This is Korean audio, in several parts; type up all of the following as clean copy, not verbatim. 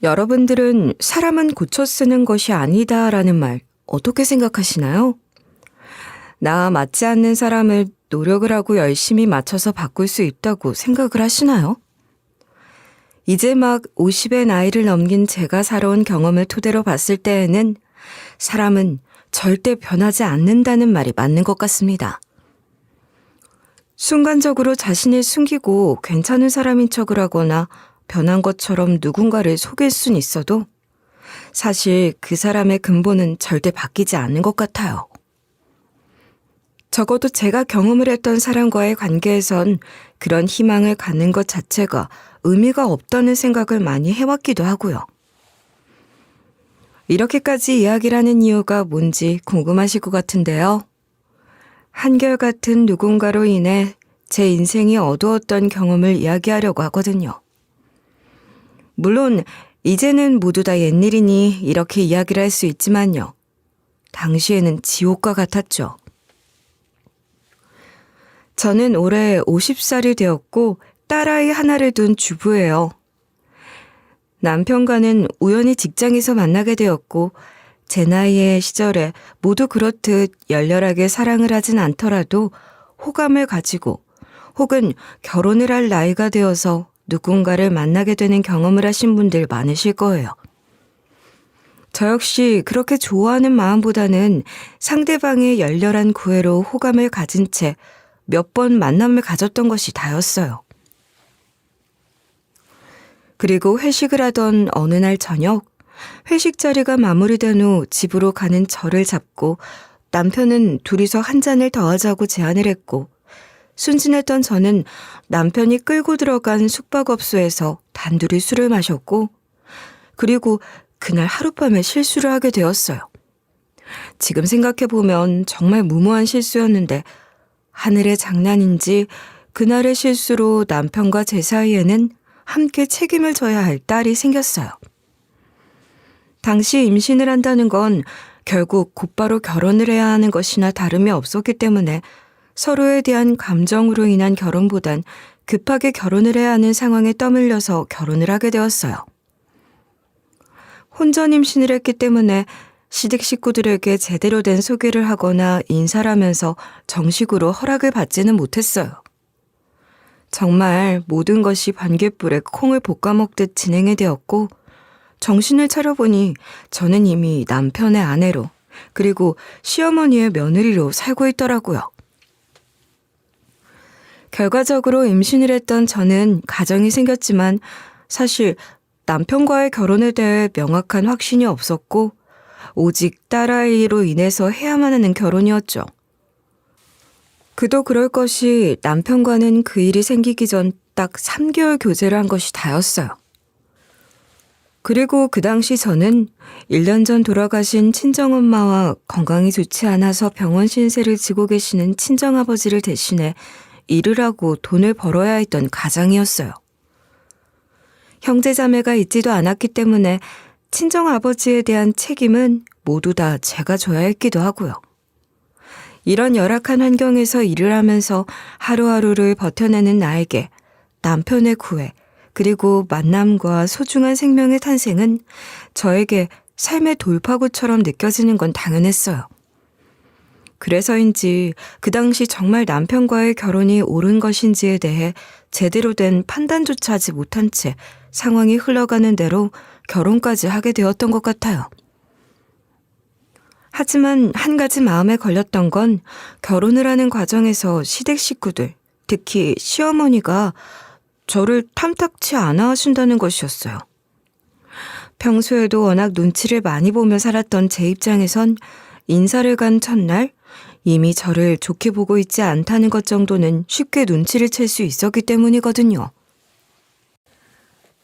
여러분들은 사람은 고쳐 쓰는 것이 아니다라는 말 어떻게 생각하시나요? 나 맞지 않는 사람을 노력을 하고 열심히 맞춰서 바꿀 수 있다고 생각을 하시나요? 이제 막 50의 나이를 넘긴 제가 살아온 경험을 토대로 봤을 때에는 사람은 절대 변하지 않는다는 말이 맞는 것 같습니다. 순간적으로 자신을 숨기고 괜찮은 사람인 척을 하거나 변한 것처럼 누군가를 속일 순 있어도 사실 그 사람의 근본은 절대 바뀌지 않는 것 같아요. 적어도 제가 경험을 했던 사람과의 관계에선 그런 희망을 갖는 것 자체가 의미가 없다는 생각을 많이 해왔기도 하고요. 이렇게까지 이야기를 하는 이유가 뭔지 궁금하실 것 같은데요. 한결같은 누군가로 인해 제 인생이 어두웠던 경험을 이야기하려고 하거든요. 물론 이제는 모두 다 옛일이니 이렇게 이야기를 할 수 있지만요. 당시에는 지옥과 같았죠. 저는 올해 50살이 되었고 딸아이 하나를 둔 주부예요. 남편과는 우연히 직장에서 만나게 되었고 제 나이의 시절에 모두 그렇듯 열렬하게 사랑을 하진 않더라도 호감을 가지고 혹은 결혼을 할 나이가 되어서 누군가를 만나게 되는 경험을 하신 분들 많으실 거예요. 저 역시 그렇게 좋아하는 마음보다는 상대방의 열렬한 구애로 호감을 가진 채 몇 번 만남을 가졌던 것이 다였어요. 그리고 회식을 하던 어느 날 저녁, 회식 자리가 마무리된 후 집으로 가는 저를 잡고 남편은 둘이서 한 잔을 더 하자고 제안을 했고 순진했던 저는 남편이 끌고 들어간 숙박업소에서 단둘이 술을 마셨고 그리고 그날 하룻밤에 실수를 하게 되었어요. 지금 생각해보면 정말 무모한 실수였는데 하늘의 장난인지 그날의 실수로 남편과 제 사이에는 함께 책임을 져야 할 딸이 생겼어요. 당시 임신을 한다는 건 결국 곧바로 결혼을 해야 하는 것이나 다름이 없었기 때문에 서로에 대한 감정으로 인한 결혼보단 급하게 결혼을 해야 하는 상황에 떠밀려서 결혼을 하게 되었어요. 혼전 임신을 했기 때문에 시댁 식구들에게 제대로 된 소개를 하거나 인사를 하면서 정식으로 허락을 받지는 못했어요. 정말 모든 것이 반딧불에 콩을 볶아 먹듯 진행이 되었고 정신을 차려보니 저는 이미 남편의 아내로 그리고 시어머니의 며느리로 살고 있더라고요. 결과적으로 임신을 했던 저는 가정이 생겼지만 사실 남편과의 결혼에 대해 명확한 확신이 없었고 오직 딸아이로 인해서 해야만 하는 결혼이었죠. 그도 그럴 것이 남편과는 그 일이 생기기 전 딱 3개월 교제를 한 것이 다였어요. 그리고 그 당시 저는 1년 전 돌아가신 친정엄마와 건강이 좋지 않아서 병원 신세를 지고 계시는 친정아버지를 대신해 일을 하고 돈을 벌어야 했던 가장이었어요. 형제자매가 있지도 않았기 때문에 친정아버지에 대한 책임은 모두 다 제가 져야 했기도 하고요. 이런 열악한 환경에서 일을 하면서 하루하루를 버텨내는 나에게 남편의 구애 그리고 만남과 소중한 생명의 탄생은 저에게 삶의 돌파구처럼 느껴지는 건 당연했어요. 그래서인지 그 당시 정말 남편과의 결혼이 옳은 것인지에 대해 제대로 된 판단조차 하지 못한 채 상황이 흘러가는 대로 결혼까지 하게 되었던 것 같아요. 하지만 한 가지 마음에 걸렸던 건 결혼을 하는 과정에서 시댁 식구들, 특히 시어머니가 저를 탐탁치 않아 하신다는 것이었어요. 평소에도 워낙 눈치를 많이 보며 살았던 제 입장에선 인사를 간 첫날 이미 저를 좋게 보고 있지 않다는 것 정도는 쉽게 눈치를 챌 수 있었기 때문이거든요.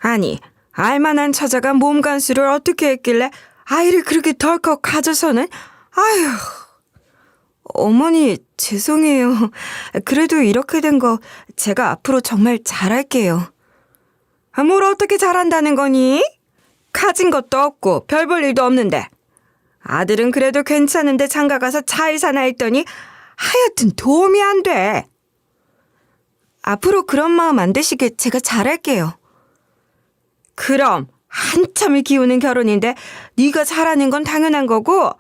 아니, 알만한 처자가 몸간수를 어떻게 했길래 아이를 그렇게 덜컥 가져서는 아휴. 어머니 죄송해요. 그래도 이렇게 된 거 제가 앞으로 정말 잘할게요. 뭘 어떻게 잘한다는 거니? 가진 것도 없고 별 볼 일도 없는데. 아들은 그래도 괜찮은데 장가가서 잘 사나 했더니 하여튼 도움이 안 돼. 앞으로 그런 마음 안 드시게 제가 잘할게요. 그럼 한참을 기우는 결혼인데 네가 잘하는 건 당연한 거고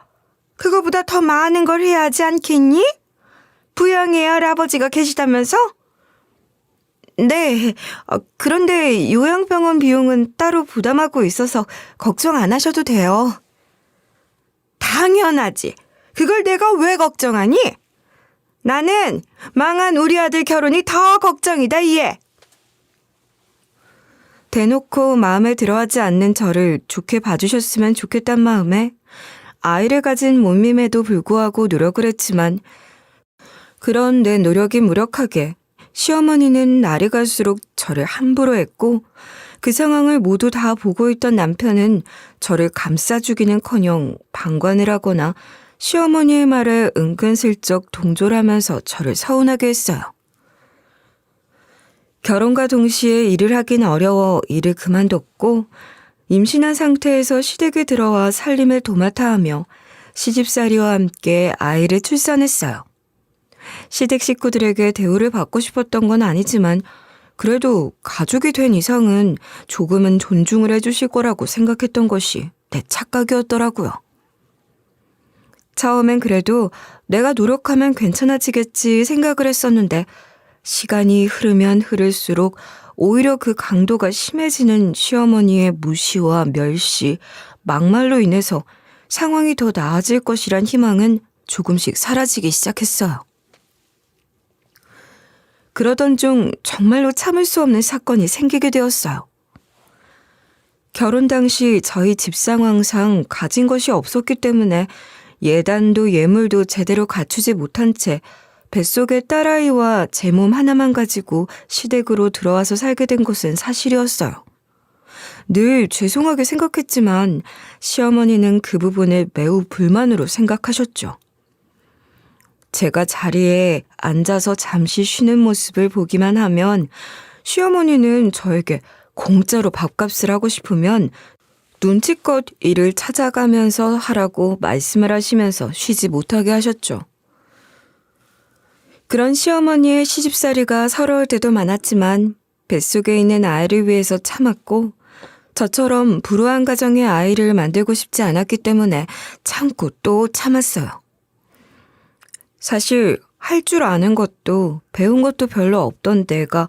그거보다 더 많은 걸 해야 하지 않겠니? 부양해야 할 아버지가 계시다면서? 네, 그런데 요양병원 비용은 따로 부담하고 있어서 걱정 안 하셔도 돼요. 당연하지. 그걸 내가 왜 걱정하니? 나는 망한 우리 아들 결혼이 더 걱정이다, 얘. 대놓고 마음에 들어하지 않는 저를 좋게 봐주셨으면 좋겠단 마음에 아이를 가진 몸임에도 불구하고 노력을 했지만 그런 내 노력이 무력하게 시어머니는 날이 갈수록 저를 함부로 했고 그 상황을 모두 다 보고 있던 남편은 저를 감싸주기는커녕 방관을 하거나 시어머니의 말에 은근슬쩍 동조를 하면서 저를 서운하게 했어요. 결혼과 동시에 일을 하긴 어려워 일을 그만뒀고 임신한 상태에서 시댁에 들어와 살림을 도맡아 하며 시집살이와 함께 아이를 출산했어요. 시댁 식구들에게 대우를 받고 싶었던 건 아니지만 그래도 가족이 된 이상은 조금은 존중을 해주실 거라고 생각했던 것이 내 착각이었더라고요. 처음엔 그래도 내가 노력하면 괜찮아지겠지 생각을 했었는데 시간이 흐르면 흐를수록 오히려 그 강도가 심해지는 시어머니의 무시와 멸시, 막말로 인해서 상황이 더 나아질 것이란 희망은 조금씩 사라지기 시작했어요. 그러던 중 정말로 참을 수 없는 사건이 생기게 되었어요. 결혼 당시 저희 집 상황상 가진 것이 없었기 때문에 예단도 예물도 제대로 갖추지 못한 채 뱃속의 딸아이와 제 몸 하나만 가지고 시댁으로 들어와서 살게 된 것은 사실이었어요. 늘 죄송하게 생각했지만 시어머니는 그 부분을 매우 불만으로 생각하셨죠. 제가 자리에 앉아서 잠시 쉬는 모습을 보기만 하면 시어머니는 저에게 공짜로 밥값을 하고 싶으면 눈치껏 일을 찾아가면서 하라고 말씀을 하시면서 쉬지 못하게 하셨죠. 그런 시어머니의 시집살이가 서러울 때도 많았지만 뱃속에 있는 아이를 위해서 참았고 저처럼 불우한 가정의 아이를 만들고 싶지 않았기 때문에 참고 또 참았어요. 사실 할 줄 아는 것도 배운 것도 별로 없던 내가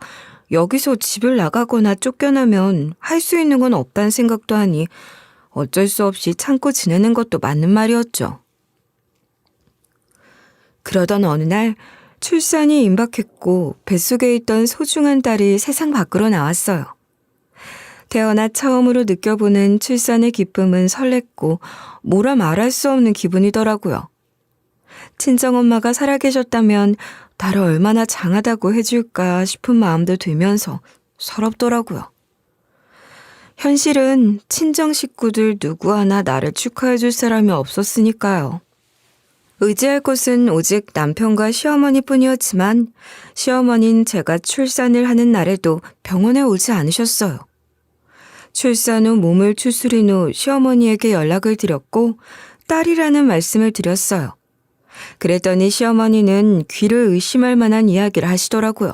여기서 집을 나가거나 쫓겨나면 할 수 있는 건 없다는 생각도 하니 어쩔 수 없이 참고 지내는 것도 맞는 말이었죠. 그러던 어느 날 출산이 임박했고 뱃속에 있던 소중한 딸이 세상 밖으로 나왔어요. 태어나 처음으로 느껴보는 출산의 기쁨은 설렜고 뭐라 말할 수 없는 기분이더라고요. 친정엄마가 살아계셨다면 나를 얼마나 장하다고 해줄까 싶은 마음도 들면서 서럽더라고요. 현실은 친정 식구들 누구 하나 나를 축하해줄 사람이 없었으니까요. 의지할 곳은 오직 남편과 시어머니뿐이었지만 시어머니는 제가 출산을 하는 날에도 병원에 오지 않으셨어요. 출산 후 몸을 추스린 후 시어머니에게 연락을 드렸고 딸이라는 말씀을 드렸어요. 그랬더니 시어머니는 귀를 의심할 만한 이야기를 하시더라고요.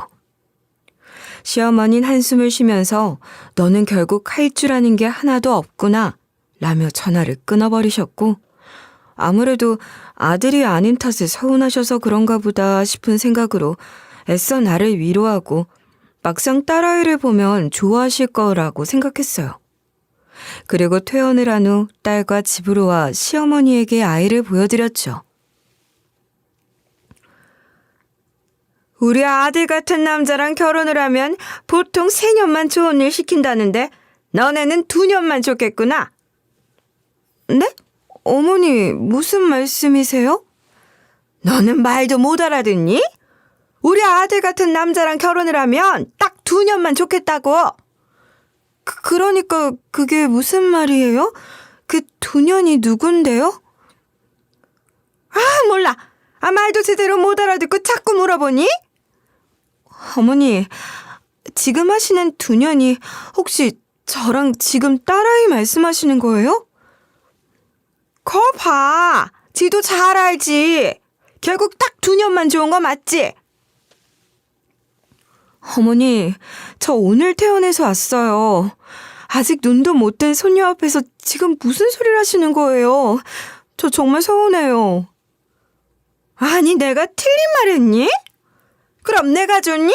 시어머니는 한숨을 쉬면서 너는 결국 할 줄 아는 게 하나도 없구나 라며 전화를 끊어버리셨고 아무래도 아들이 아닌 탓에 서운하셔서 그런가 보다 싶은 생각으로 애써 나를 위로하고 막상 딸아이를 보면 좋아하실 거라고 생각했어요. 그리고 퇴원을 한 후 딸과 집으로 와 시어머니에게 아이를 보여드렸죠. 우리 아들 같은 남자랑 결혼을 하면 보통 3년만 좋은 일 시킨다는데 너네는 2년만 좋겠구나. 네? 어머니 무슨 말씀이세요? 너는 말도 못 알아듣니? 우리 아들 같은 남자랑 결혼을 하면 딱 2년만 좋겠다고. 그러니까 그게 무슨 말이에요? 그 2년이 누군데요? 아 몰라. 말도 제대로 못 알아듣고 자꾸 물어보니? 어머니, 지금 하시는 2년이 혹시 저랑 지금 딸아이 말씀하시는 거예요? 거 봐. 지도 잘 알지. 결국 딱 2년만 좋은 거 맞지? 어머니, 저 오늘 퇴원해서 왔어요. 아직 눈도 못 뜬 손녀 앞에서 지금 무슨 소리를 하시는 거예요? 저 정말 서운해요. 아니, 내가 틀린 말 했니? 그럼 내가 좋니?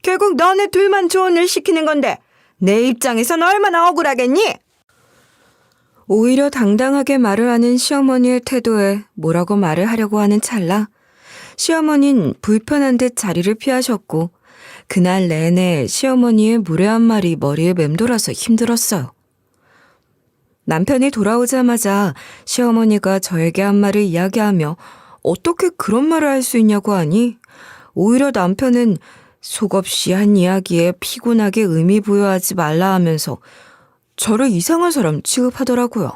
결국 너네 둘만 좋은 일 시키는 건데 내 입장에선 얼마나 억울하겠니? 오히려 당당하게 말을 하는 시어머니의 태도에 뭐라고 말을 하려고 하는 찰나 시어머니는 불편한 듯 자리를 피하셨고 그날 내내 시어머니의 무례한 말이 머리에 맴돌아서 힘들었어요. 남편이 돌아오자마자 시어머니가 저에게 한 말을 이야기하며 어떻게 그런 말을 할 수 있냐고 하니 오히려 남편은 속없이 한 이야기에 피곤하게 의미 부여하지 말라 하면서 저를 이상한 사람 취급하더라고요.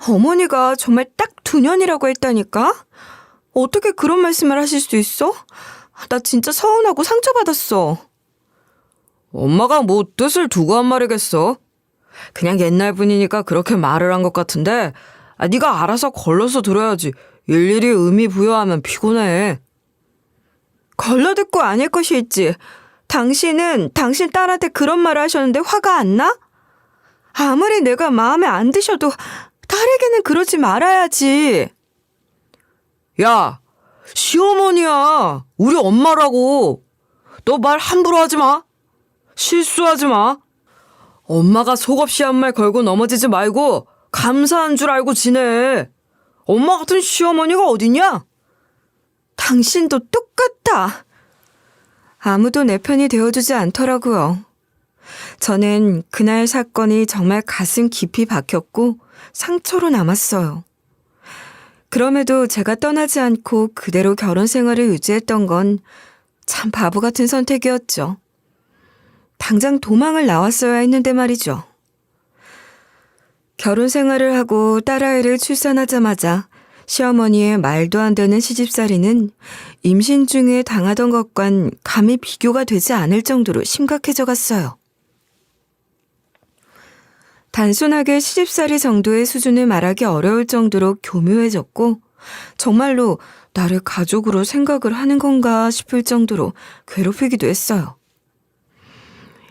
어머니가 정말 딱 2년이라고 했다니까? 어떻게 그런 말씀을 하실 수 있어? 나 진짜 서운하고 상처받았어. 엄마가 뭐 뜻을 두고 한 말이겠어? 그냥 옛날 분이니까 그렇게 말을 한 것 같은데 네가 알아서 걸러서 들어야지. 일일이 의미 부여하면 피곤해. 걸러듣고 아닐 것이 있지. 당신은 당신 딸한테 그런 말을 하셨는데 화가 안 나? 아무리 내가 마음에 안 드셔도 딸에게는 그러지 말아야지. 야, 시어머니야. 우리 엄마라고. 너 말 함부로 하지 마. 실수하지 마. 엄마가 속없이 한 말 걸고 넘어지지 말고 감사한 줄 알고 지내. 엄마 같은 시어머니가 어딨냐? 당신도 똑같아. 아무도 내 편이 되어주지 않더라고요. 저는 그날 사건이 정말 가슴 깊이 박혔고 상처로 남았어요. 그럼에도 제가 떠나지 않고 그대로 결혼 생활을 유지했던 건 참 바보 같은 선택이었죠. 당장 도망을 나왔어야 했는데 말이죠. 결혼 생활을 하고 딸아이를 출산하자마자 시어머니의 말도 안 되는 시집살이는 임신 중에 당하던 것과는 감히 비교가 되지 않을 정도로 심각해져 갔어요. 단순하게 시집살이 정도의 수준을 말하기 어려울 정도로 교묘해졌고 정말로 나를 가족으로 생각을 하는 건가 싶을 정도로 괴롭히기도 했어요.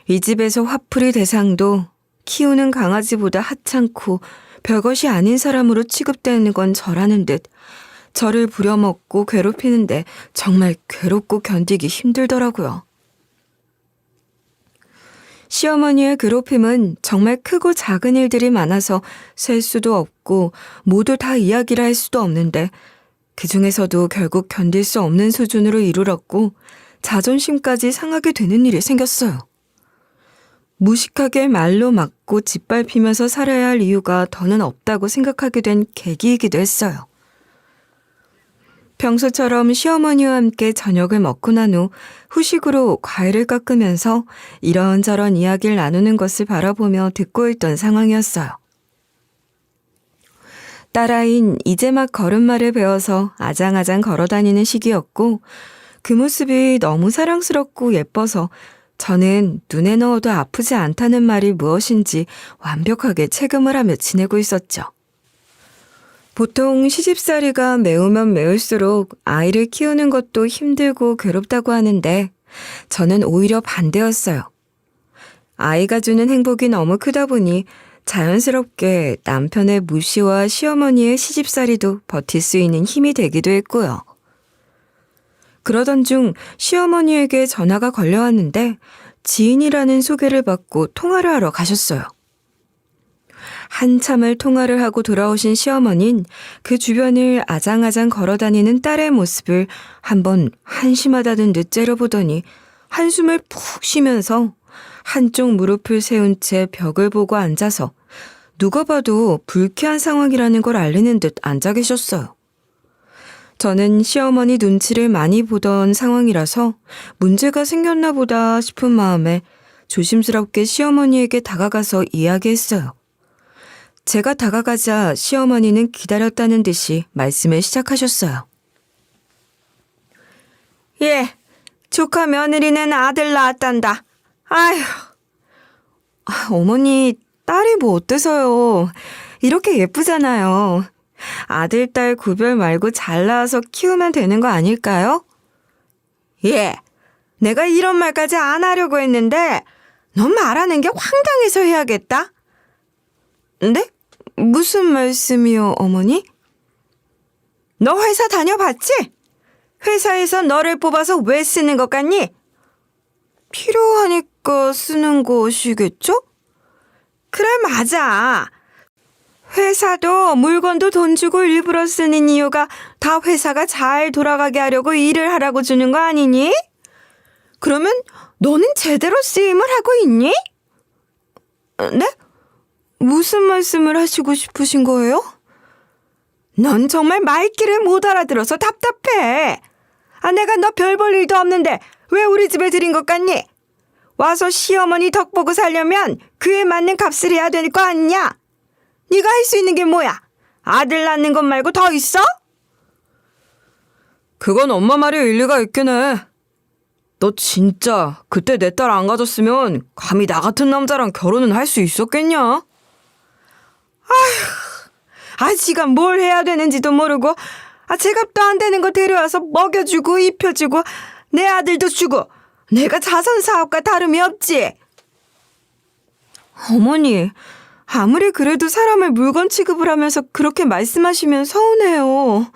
이 집에서 화풀이 대상도 키우는 강아지보다 하찮고 별것이 아닌 사람으로 취급되는 건 저라는 듯 저를 부려먹고 괴롭히는데 정말 괴롭고 견디기 힘들더라고요. 시어머니의 괴롭힘은 정말 크고 작은 일들이 많아서 셀 수도 없고 모두 다 이야기를 할 수도 없는데 그 중에서도 결국 견딜 수 없는 수준으로 이르렀고 자존심까지 상하게 되는 일이 생겼어요. 무식하게 말로 막고 짓밟히면서 살아야 할 이유가 더는 없다고 생각하게 된 계기이기도 했어요. 평소처럼 시어머니와 함께 저녁을 먹고 난 후 후식으로 과일을 깎으면서 이런저런 이야기를 나누는 것을 바라보며 듣고 있던 상황이었어요. 딸아이는 이제 막 걸음마를 배워서 아장아장 걸어다니는 시기였고 그 모습이 너무 사랑스럽고 예뻐서 저는 눈에 넣어도 아프지 않다는 말이 무엇인지 완벽하게 체감을 하며 지내고 있었죠. 보통 시집살이가 매우면 매울수록 아이를 키우는 것도 힘들고 괴롭다고 하는데 저는 오히려 반대였어요. 아이가 주는 행복이 너무 크다 보니 자연스럽게 남편의 무시와 시어머니의 시집살이도 버틸 수 있는 힘이 되기도 했고요. 그러던 중 시어머니에게 전화가 걸려왔는데 지인이라는 소개를 받고 통화를 하러 가셨어요. 한참을 통화를 하고 돌아오신 시어머니는 그 주변을 아장아장 걸어다니는 딸의 모습을 한번 한심하다는 듯 째려보더니 한숨을 푹 쉬면서 한쪽 무릎을 세운 채 벽을 보고 앉아서 누가 봐도 불쾌한 상황이라는 걸 알리는 듯 앉아 계셨어요. 저는 시어머니 눈치를 많이 보던 상황이라서 문제가 생겼나 보다 싶은 마음에 조심스럽게 시어머니에게 다가가서 이야기했어요. 제가 다가가자 시어머니는 기다렸다는 듯이 말씀을 시작하셨어요. 예, 조카 며느리는 아들 낳았단다. 아휴. 어머니, 딸이 뭐 어때서요? 이렇게 예쁘잖아요. 아들, 딸 구별 말고 잘 낳아서 키우면 되는 거 아닐까요? 예, 내가 이런 말까지 안 하려고 했는데 너 말하는 게 황당해서 해야겠다. 네? 무슨 말씀이요, 어머니? 너 회사 다녀봤지? 회사에서 너를 뽑아서 왜 쓰는 것 같니? 필요하니까 쓰는 것이겠죠? 그래, 맞아. 회사도 물건도 돈 주고 일부러 쓰는 이유가 다 회사가 잘 돌아가게 하려고 일을 하라고 주는 거 아니니? 그러면 너는 제대로 쓰임을 하고 있니? 네? 무슨 말씀을 하시고 싶으신 거예요? 넌 정말 말귀를 못 알아들어서 답답해. 내가 너 별 볼 일도 없는데 왜 우리 집에 들인 것 같니? 와서 시어머니 덕 보고 살려면 그에 맞는 값을 해야 될 거 아니냐? 네가 할 수 있는 게 뭐야? 아들 낳는 것 말고 더 있어? 그건 엄마 말이 일리가 있긴 해. 너 진짜 그때 내 딸 안 가졌으면 감히 나 같은 남자랑 결혼은 할 수 있었겠냐? 지가 뭘 해야 되는지도 모르고 제값도 안 되는 거 데려와서 먹여주고 입혀주고 내 아들도 주고 내가 자선사업과 다름이 없지. 어머니, 아무리 그래도 사람을 물건 취급을 하면서 그렇게 말씀하시면 서운해요.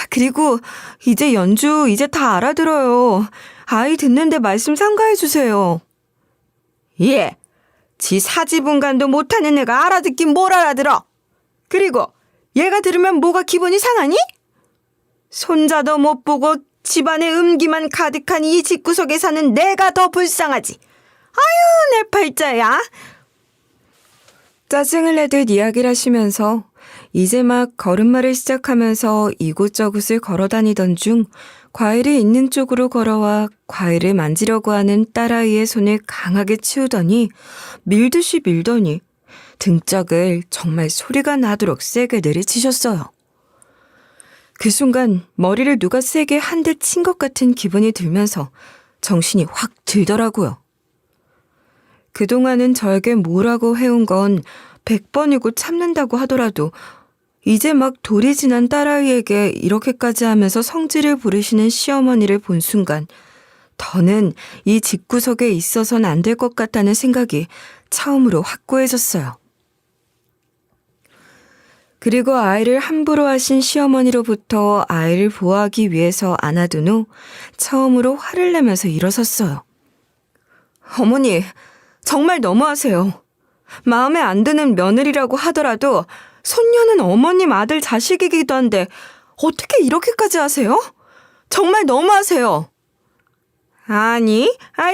그리고 이제 연주 이제 다 알아들어요. 아이 듣는데 말씀 삼가해 주세요. 예, 지 사지분간도 못하는 애가 알아듣긴 뭘 알아들어. 그리고 얘가 들으면 뭐가 기분이 상하니? 손자도 못 보고 집안에 음기만 가득한 이 집구석에 사는 내가 더 불쌍하지. 아유, 내 팔자야. 짜증을 내듯 이야기를 하시면서 이제 막 걸음마를 시작하면서 이곳저곳을 걸어다니던 중 과일이 있는 쪽으로 걸어와 과일을 만지려고 하는 딸아이의 손을 강하게 치우더니 밀듯이 밀더니 등짝을 정말 소리가 나도록 세게 내리치셨어요. 그 순간 머리를 누가 세게 한 대 친 것 같은 기분이 들면서 정신이 확 들더라고요. 그동안은 저에게 뭐라고 해온 건 100번이고 참는다고 하더라도 이제 막 돌이 지난 딸아이에게 이렇게까지 하면서 성질을 부리시는 시어머니를 본 순간 더는 이 집구석에 있어서는 안 될 것 같다는 생각이 처음으로 확고해졌어요. 그리고 아이를 함부로 하신 시어머니로부터 아이를 보호하기 위해서 안아둔 후 처음으로 화를 내면서 일어섰어요. 어머니, 정말 너무하세요. 마음에 안 드는 며느리라고 하더라도 손녀는 어머님 아들 자식이기도 한데 어떻게 이렇게까지 하세요? 정말 너무하세요. 아니,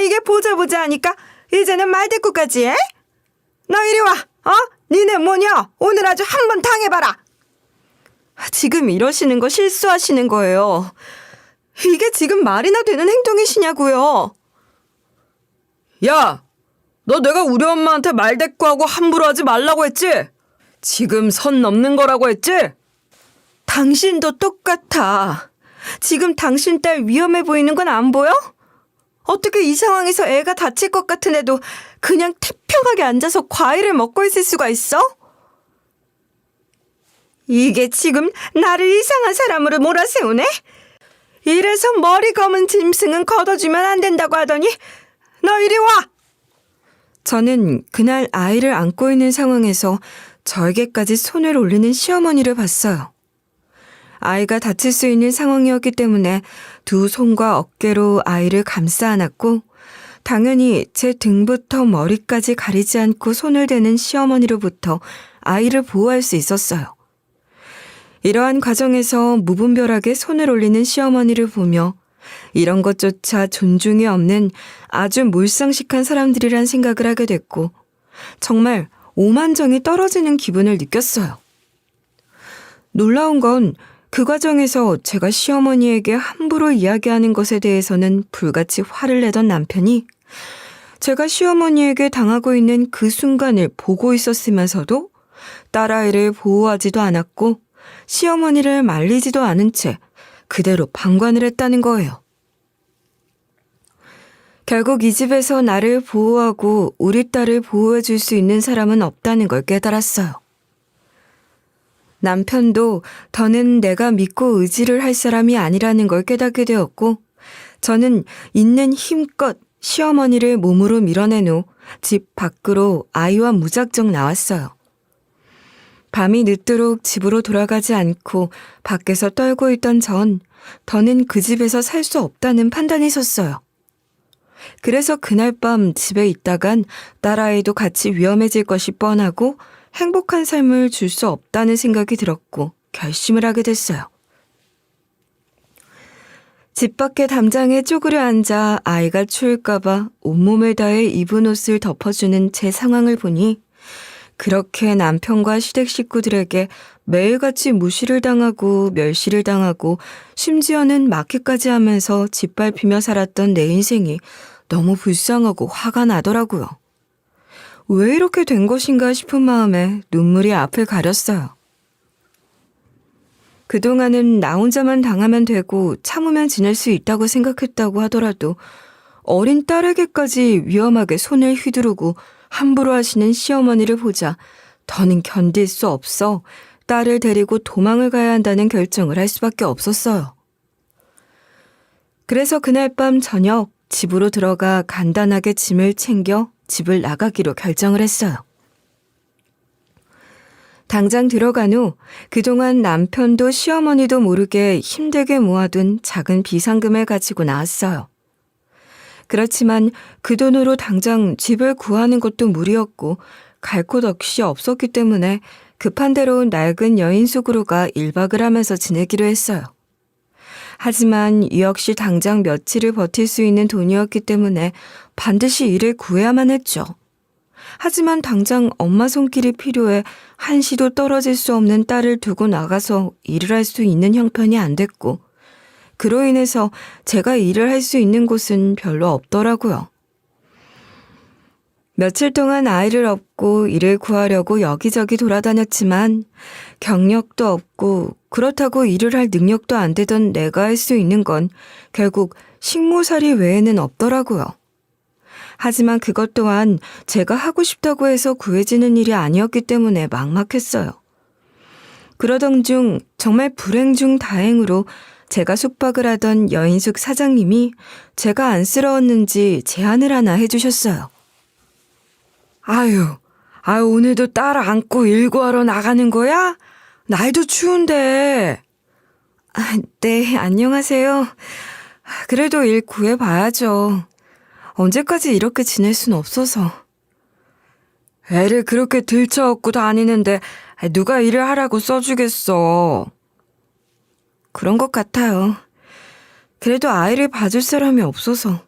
이게 보자 하니까 이제는 말대꾸까지 해? 너 이리 와, 니네 뭐냐? 오늘 아주 한번 당해봐라. 지금 이러시는 거 실수하시는 거예요. 이게 지금 말이나 되는 행동이시냐고요. 야, 너 내가 우리 엄마한테 말대꾸하고 함부로 하지 말라고 했지? 지금 선 넘는 거라고 했지? 당신도 똑같아. 지금 당신 딸 위험해 보이는 건 안 보여? 어떻게 이 상황에서 애가 다칠 것 같은 애도 그냥 태평하게 앉아서 과일을 먹고 있을 수가 있어? 이게 지금 나를 이상한 사람으로 몰아세우네? 이래서 머리 검은 짐승은 걷어주면 안 된다고 하더니 너 이리 와! 저는 그날 아이를 안고 있는 상황에서 저에게까지 손을 올리는 시어머니를 봤어요. 아이가 다칠 수 있는 상황이었기 때문에 두 손과 어깨로 아이를 감싸 안았고 당연히 제 등부터 머리까지 가리지 않고 손을 대는 시어머니로부터 아이를 보호할 수 있었어요. 이러한 과정에서 무분별하게 손을 올리는 시어머니를 보며 이런 것조차 존중이 없는 아주 몰상식한 사람들이란 생각을 하게 됐고 정말 오만정이 떨어지는 기분을 느꼈어요. 놀라운 건 그 과정에서 제가 시어머니에게 함부로 이야기하는 것에 대해서는 불같이 화를 내던 남편이 제가 시어머니에게 당하고 있는 그 순간을 보고 있었으면서도 딸아이를 보호하지도 않았고 시어머니를 말리지도 않은 채 그대로 방관을 했다는 거예요. 결국 이 집에서 나를 보호하고 우리 딸을 보호해 줄 수 있는 사람은 없다는 걸 깨달았어요. 남편도 더는 내가 믿고 의지를 할 사람이 아니라는 걸 깨닫게 되었고 저는 있는 힘껏 시어머니를 몸으로 밀어낸 후 집 밖으로 아이와 무작정 나왔어요. 밤이 늦도록 집으로 돌아가지 않고 밖에서 떨고 있던 더는 그 집에서 살 수 없다는 판단이 섰어요. 그래서 그날 밤 집에 있다간 딸아이도 같이 위험해질 것이 뻔하고 행복한 삶을 줄 수 없다는 생각이 들었고 결심을 하게 됐어요. 집 밖에 담장에 쪼그려 앉아 아이가 추울까봐 온몸을 다해 입은 옷을 덮어주는 제 상황을 보니 그렇게 남편과 시댁 식구들에게 매일같이 무시를 당하고 멸시를 당하고 심지어는 마켓까지 하면서 짓밟히며 살았던 내 인생이 너무 불쌍하고 화가 나더라고요. 왜 이렇게 된 것인가 싶은 마음에 눈물이 앞을 가렸어요. 그동안은 나 혼자만 당하면 되고 참으면 지낼 수 있다고 생각했다고 하더라도 어린 딸에게까지 위험하게 손을 휘두르고 함부로 하시는 시어머니를 보자 더는 견딜 수 없어 딸을 데리고 도망을 가야 한다는 결정을 할 수밖에 없었어요. 그래서 그날 밤 저녁 집으로 들어가 간단하게 짐을 챙겨 집을 나가기로 결정을 했어요. 당장 들어간 후 그동안 남편도 시어머니도 모르게 힘들게 모아둔 작은 비상금을 가지고 나왔어요. 그렇지만 그 돈으로 당장 집을 구하는 것도 무리였고 갈 곳 없이 없었기 때문에 급한 대로 낡은 여인숙으로가 1박을 하면서 지내기로 했어요. 하지만 이 역시 당장 며칠을 버틸 수 있는 돈이었기 때문에 반드시 일을 구해야만 했죠. 하지만 당장 엄마 손길이 필요해 한시도 떨어질 수 없는 딸을 두고 나가서 일을 할 수 있는 형편이 안 됐고 그로 인해서 제가 일을 할 수 있는 곳은 별로 없더라고요. 며칠 동안 아이를 업고 일을 구하려고 여기저기 돌아다녔지만 경력도 없고 그렇다고 일을 할 능력도 안 되던 내가 할 수 있는 건 결국 식모살이 외에는 없더라고요. 하지만 그것 또한 제가 하고 싶다고 해서 구해지는 일이 아니었기 때문에 막막했어요. 그러던 중 정말 불행 중 다행으로 제가 숙박을 하던 여인숙 사장님이 제가 안쓰러웠는지 제안을 하나 해주셨어요. 아유, 오늘도 딸 안고 일 구하러 나가는 거야? 날도 추운데. 네, 안녕하세요. 그래도 일 구해봐야죠. 언제까지 이렇게 지낼 순 없어서. 애를 그렇게 들쳐업고 다니는데 누가 일을 하라고 써주겠어. 그런 것 같아요. 그래도 아이를 봐줄 사람이 없어서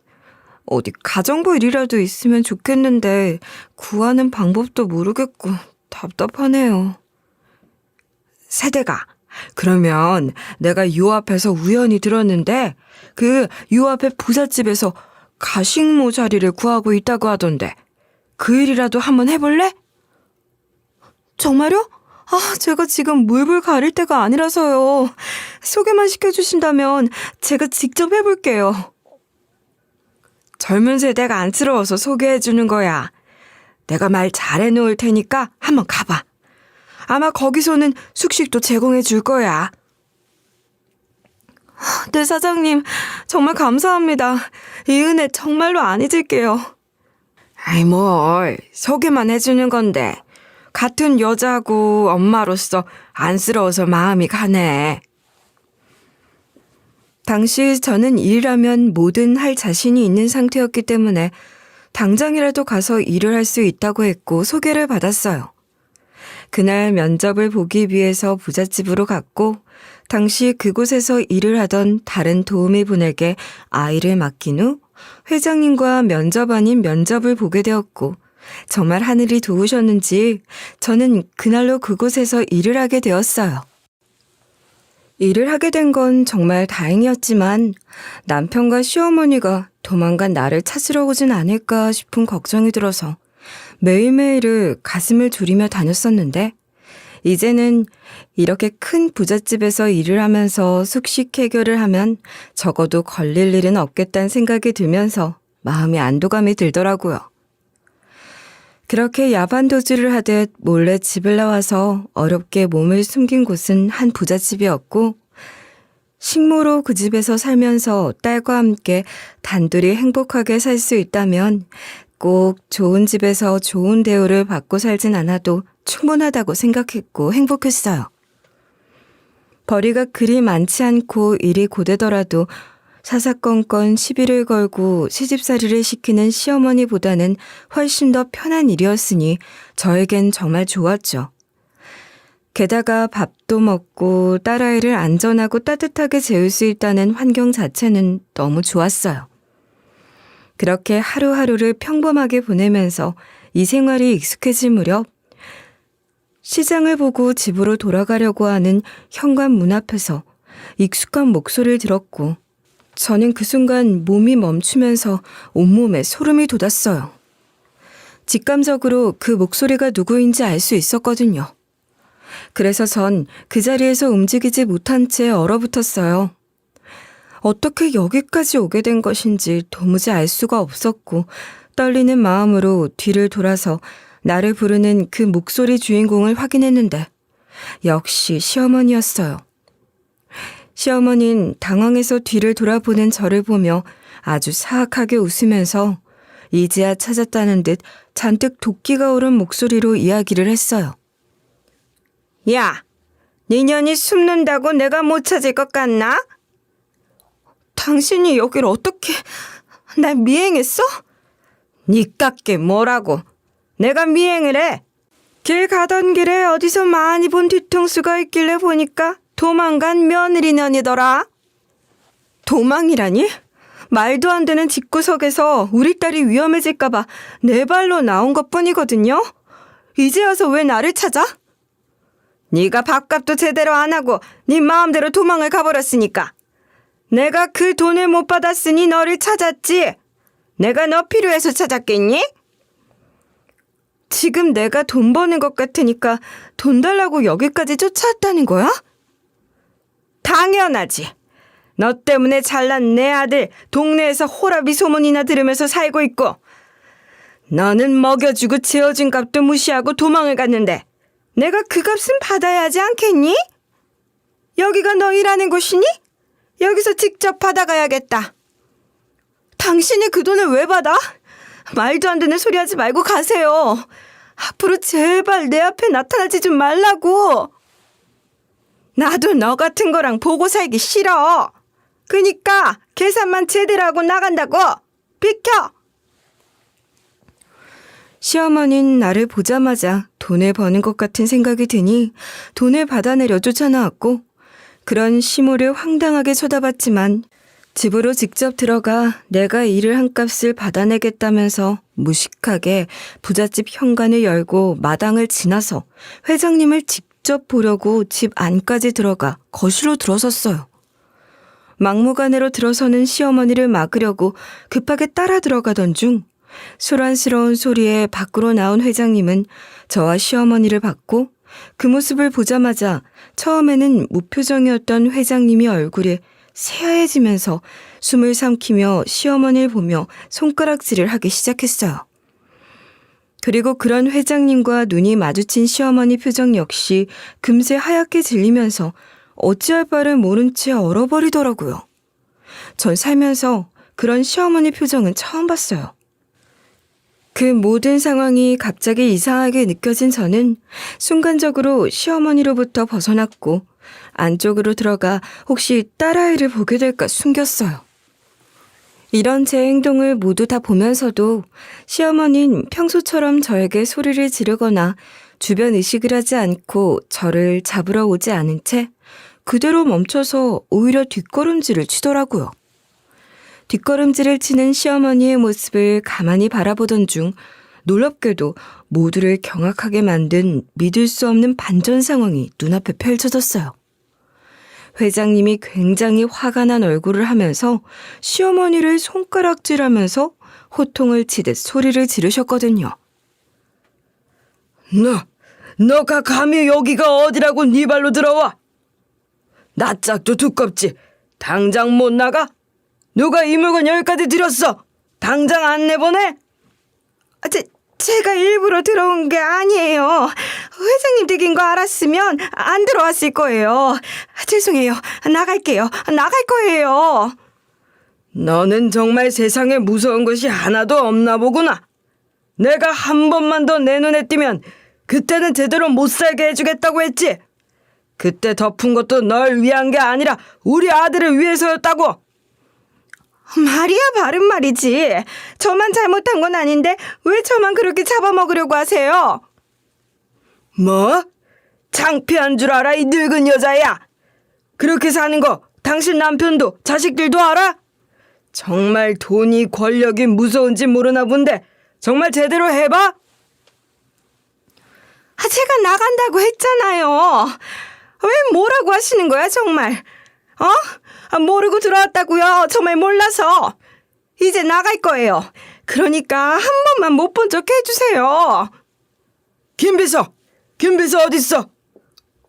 어디 가정부 일이라도 있으면 좋겠는데 구하는 방법도 모르겠고 답답하네요. 세대가, 그러면 내가 요 앞에서 우연히 들었는데 그 요 앞에 부잣집에서 가식모 자리를 구하고 있다고 하던데 그 일이라도 한번 해볼래? 정말요? 제가 지금 물불 가릴 때가 아니라서요. 소개만 시켜주신다면 제가 직접 해볼게요. 젊은 세대가 안쓰러워서 소개해주는 거야. 내가 말 잘해놓을 테니까 한번 가봐. 아마 거기서는 숙식도 제공해줄 거야. 네, 사장님. 정말 감사합니다. 이 은혜 정말로 안 잊을게요. 아이 뭘, 소개만 해주는 건데 같은 여자고 엄마로서 안쓰러워서 마음이 가네. 당시 저는 일이라면 뭐든 할 자신이 있는 상태였기 때문에 당장이라도 가서 일을 할 수 있다고 했고 소개를 받았어요. 그날 면접을 보기 위해서 부잣집으로 갔고 당시 그곳에서 일을 하던 다른 도우미분에게 아이를 맡긴 후 회장님과 면접 아닌 면접을 보게 되었고 정말 하늘이 도우셨는지 저는 그날로 그곳에서 일을 하게 되었어요. 일을 하게 된 건 정말 다행이었지만 남편과 시어머니가 도망간 나를 찾으러 오진 않을까 싶은 걱정이 들어서 매일매일을 가슴을 졸이며 다녔었는데 이제는 이렇게 큰 부잣집에서 일을 하면서 숙식 해결을 하면 적어도 걸릴 일은 없겠다는 생각이 들면서 마음이 안도감이 들더라고요. 그렇게 야반도주를 하듯 몰래 집을 나와서 어렵게 몸을 숨긴 곳은 한 부잣집이었고 식모로 그 집에서 살면서 딸과 함께 단둘이 행복하게 살 수 있다면 꼭 좋은 집에서 좋은 대우를 받고 살진 않아도 충분하다고 생각했고 행복했어요. 벌이가 그리 많지 않고 일이 고되더라도 사사건건 시비를 걸고 시집살이를 시키는 시어머니보다는 훨씬 더 편한 일이었으니 저에겐 정말 좋았죠. 게다가 밥도 먹고 딸아이를 안전하고 따뜻하게 재울 수 있다는 환경 자체는 너무 좋았어요. 그렇게 하루하루를 평범하게 보내면서 이 생활이 익숙해질 무렵 시장을 보고 집으로 돌아가려고 하는 현관 문 앞에서 익숙한 목소리를 들었고 저는 그 순간 몸이 멈추면서 온몸에 소름이 돋았어요. 직감적으로 그 목소리가 누구인지 알 수 있었거든요. 그래서 전 그 자리에서 움직이지 못한 채 얼어붙었어요. 어떻게 여기까지 오게 된 것인지 도무지 알 수가 없었고 떨리는 마음으로 뒤를 돌아서 나를 부르는 그 목소리 주인공을 확인했는데 역시 시어머니였어요. 시어머니는 당황해서 뒤를 돌아보는 저를 보며 아주 사악하게 웃으면서 이제야 찾았다는 듯 잔뜩 도끼가 오른 목소리로 이야기를 했어요. 야, 니년이 숨는다고 내가 못 찾을 것 같나? 당신이 여길 어떻게... 날 미행했어? 니깎게 뭐라고? 내가 미행을 해. 길 가던 길에 어디서 많이 본 뒤통수가 있길래 보니까 도망간 며느리년이더라. 도망이라니? 말도 안 되는 집구석에서 우리 딸이 위험해질까봐 내 발로 나온 것뿐이거든요. 이제 와서 왜 나를 찾아? 네가 밥값도 제대로 안 하고 네 마음대로 도망을 가버렸으니까. 내가 그 돈을 못 받았으니 너를 찾았지. 내가 너 필요해서 찾았겠니? 지금 내가 돈 버는 것 같으니까 돈 달라고 여기까지 쫓아왔다는 거야? 당연하지. 너 때문에 잘난 내 아들 동네에서 호라비 소문이나 들으면서 살고 있고 너는 먹여주고 재워준 값도 무시하고 도망을 갔는데 내가 그 값은 받아야 하지 않겠니? 여기가 너 일하는 곳이니? 여기서 직접 받아가야겠다. 당신이 그 돈을 왜 받아? 말도 안 되는 소리 하지 말고 가세요. 앞으로 제발 내 앞에 나타나지 좀 말라고. 나도 너 같은 거랑 보고 살기 싫어. 그니까 계산만 제대로 하고 나간다고. 비켜. 시어머니는 나를 보자마자 돈을 버는 것 같은 생각이 드니 돈을 받아내려 쫓아나왔고 그런 시모를 황당하게 쳐다봤지만 집으로 직접 들어가 내가 일을 한 값을 받아내겠다면서 무식하게 부잣집 현관을 열고 마당을 지나서 회장님을 직접 보려고 집 안까지 들어가 거실로 들어섰어요. 막무가내로 들어서는 시어머니를 막으려고 급하게 따라 들어가던 중 소란스러운 소리에 밖으로 나온 회장님은 저와 시어머니를 봤고 그 모습을 보자마자 처음에는 무표정이었던 회장님이 얼굴이 새하얘지면서 숨을 삼키며 시어머니를 보며 손가락질을 하기 시작했어요. 그리고 그런 회장님과 눈이 마주친 시어머니 표정 역시 금세 하얗게 질리면서 어찌할 바를 모른 채 얼어버리더라고요. 전 살면서 그런 시어머니 표정은 처음 봤어요. 그 모든 상황이 갑자기 이상하게 느껴진 저는 순간적으로 시어머니로부터 벗어났고 안쪽으로 들어가 혹시 딸아이를 보게 될까 숨겼어요. 이런 제 행동을 모두 다 보면서도 시어머니는 평소처럼 저에게 소리를 지르거나 주변 의식을 하지 않고 저를 잡으러 오지 않은 채 그대로 멈춰서 오히려 뒷걸음질을 치더라고요. 뒷걸음질을 치는 시어머니의 모습을 가만히 바라보던 중 놀랍게도 모두를 경악하게 만든 믿을 수 없는 반전 상황이 눈앞에 펼쳐졌어요. 회장님이 굉장히 화가 난 얼굴을 하면서 시어머니를 손가락질하면서 호통을 치듯 소리를 지르셨거든요. 너가 감히 여기가 어디라고 네 발로 들어와? 낯짝도 두껍지. 당장 못 나가? 누가 이 물건 여기까지 들였어? 당장 안 내보내? 제가 일부러 들어온 게 아니에요. 회장님 댁인 거 알았으면 안 들어왔을 거예요. 죄송해요. 나갈게요. 나갈 거예요. 너는 정말 세상에 무서운 것이 하나도 없나 보구나. 내가 한 번만 더 내 눈에 띄면 그때는 제대로 못 살게 해주겠다고 했지. 그때 덮은 것도 널 위한 게 아니라 우리 아들을 위해서였다고. 말이야 바른 말이지. 저만 잘못한 건 아닌데 왜 저만 그렇게 잡아먹으려고 하세요? 뭐? 창피한 줄 알아, 이 늙은 여자야? 그렇게 사는 거 당신 남편도 자식들도 알아? 정말 돈이 권력이 무서운지 모르나 본데 정말 제대로 해봐? 제가 나간다고 했잖아요. 왜 뭐라고 하시는 거야 정말? 모르고 들어왔다고요. 정말 몰라서. 이제 나갈 거예요. 그러니까 한 번만 못 본 척 해주세요. 김비서 어딨어?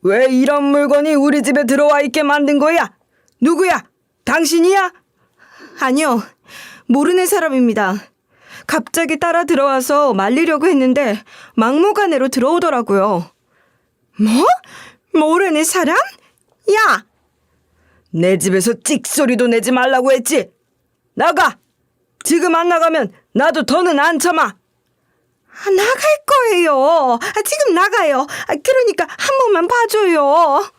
왜 이런 물건이 우리 집에 들어와 있게 만든 거야? 누구야? 당신이야? 아니요. 모르는 사람입니다. 갑자기 따라 들어와서 말리려고 했는데 막무가내로 들어오더라고요. 뭐? 모르는 사람? 야! 내 집에서 찍소리도 내지 말라고 했지? 나가! 지금 안 나가면 나도 더는 안 참아! 나갈 거예요. 지금 나가요. 그러니까 한 번만 봐줘요.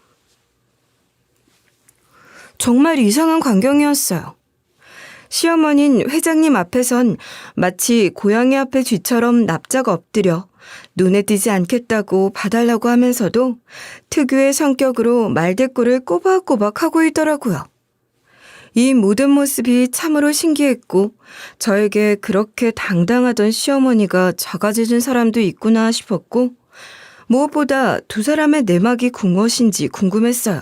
정말 이상한 광경이었어요. 시어머니는 회장님 앞에선 마치 고양이 앞에 쥐처럼 납작 엎드려 눈에 띄지 않겠다고 봐달라고 하면서도 특유의 성격으로 말대꾸를 꼬박꼬박 하고 있더라고요. 이 모든 모습이 참으로 신기했고 저에게 그렇게 당당하던 시어머니가 작아지는 사람도 있구나 싶었고 무엇보다 두 사람의 내막이 무엇인지 궁금했어요.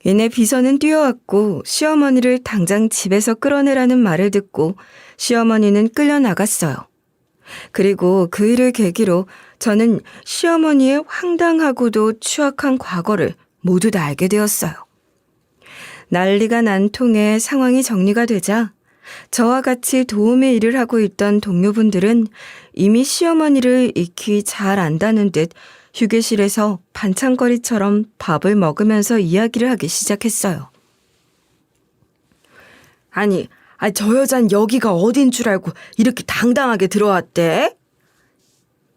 이내 비서는 뛰어왔고 시어머니를 당장 집에서 끌어내라는 말을 듣고 시어머니는 끌려나갔어요. 그리고 그 일을 계기로 저는 시어머니의 황당하고도 추악한 과거를 모두 다 알게 되었어요. 난리가 난 통에 상황이 정리가 되자 저와 같이 도움의 일을 하고 있던 동료분들은 이미 시어머니를 익히 잘 안다는 듯 휴게실에서 반찬거리처럼 밥을 먹으면서 이야기를 하기 시작했어요. 아니, 저 여잔 여기가 어딘 줄 알고 이렇게 당당하게 들어왔대?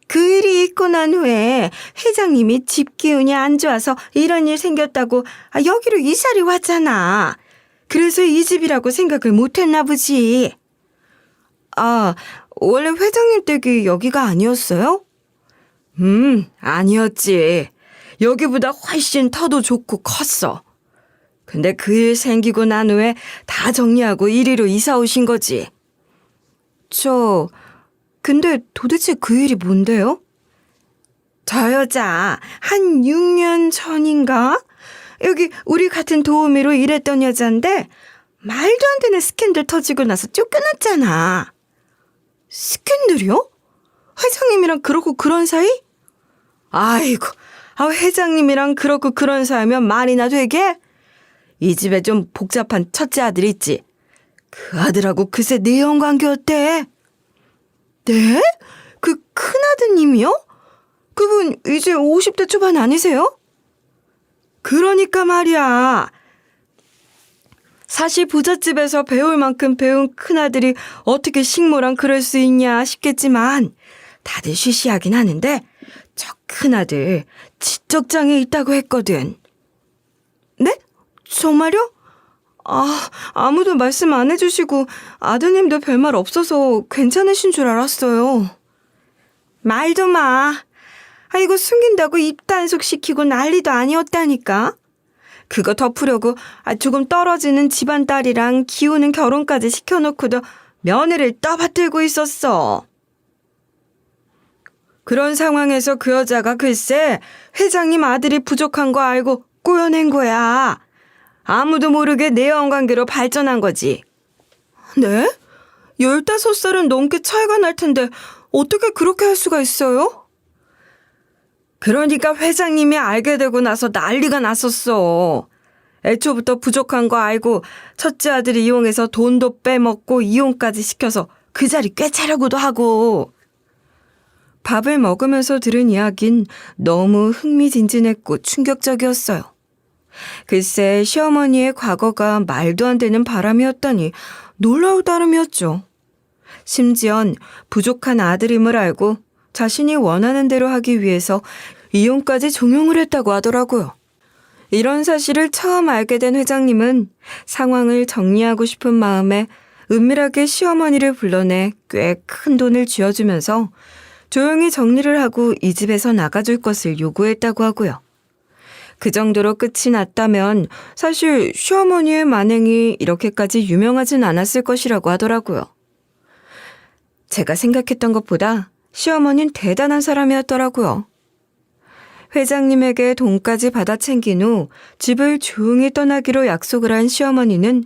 그 일이 있고 난 후에 회장님이 집 기운이 안 좋아서 이런 일 생겼다고 여기로 이사를 왔잖아. 그래서 이 집이라고 생각을 못했나 보지. 원래 회장님 댁이 여기가 아니었어요? 아니었지. 여기보다 훨씬 터도 좋고 컸어. 근데 그 일 생기고 난 후에 다 정리하고 이리로 이사 오신 거지. 근데 도대체 그 일이 뭔데요? 저 여자 한 6년 전인가? 여기 우리 같은 도우미로 일했던 여잔데 말도 안 되는 스캔들 터지고 나서 쫓겨났잖아. 스캔들이요? 회장님이랑 그러고 그런 사이? 아이고, 회장님이랑 그렇고 그런 사이면 말이나 되게? 이 집에 좀 복잡한 첫째 아들 있지? 그 아들하고 그새 내연관계 어때? 네? 그 큰아드님이요? 그분 이제 50대 초반 아니세요? 그러니까 말이야. 사실 부잣집에서 배울 만큼 배운 큰아들이 어떻게 식모랑 그럴 수 있냐 싶겠지만 다들 쉬쉬하긴 하는데 저 큰아들 지적장애 있다고 했거든. 네? 정말요? 아무도 말씀 안 해주시고 아드님도 별말 없어서 괜찮으신 줄 알았어요. 말도 마. 이거 숨긴다고 입단속 시키고 난리도 아니었다니까. 그거 덮으려고 조금 떨어지는 집안 딸이랑 기우는 결혼까지 시켜놓고도 며느리를 떠받들고 있었어. 그런 상황에서 그 여자가 글쎄 회장님 아들이 부족한 거 알고 꼬여낸 거야. 아무도 모르게 내연관계로 발전한 거지. 네? 15살은 넘게 차이가 날 텐데 어떻게 그렇게 할 수가 있어요? 그러니까 회장님이 알게 되고 나서 난리가 났었어. 애초부터 부족한 거 알고 첫째 아들이 이용해서 돈도 빼먹고 이혼까지 시켜서 그 자리 꿰차려고도 하고. 밥을 먹으면서 들은 이야긴 너무 흥미진진했고 충격적이었어요. 글쎄 시어머니의 과거가 말도 안 되는 바람이었다니 놀라울 따름이었죠. 심지언 부족한 아들임을 알고 자신이 원하는 대로 하기 위해서 이혼까지 종용을 했다고 하더라고요. 이런 사실을 처음 알게 된 회장님은 상황을 정리하고 싶은 마음에 은밀하게 시어머니를 불러내 꽤 큰 돈을 쥐어주면서 조용히 정리를 하고 이 집에서 나가줄 것을 요구했다고 하고요. 그 정도로 끝이 났다면 사실 시어머니의 만행이 이렇게까지 유명하진 않았을 것이라고 하더라고요. 제가 생각했던 것보다 시어머니는 대단한 사람이었더라고요. 회장님에게 돈까지 받아 챙긴 후 집을 조용히 떠나기로 약속을 한 시어머니는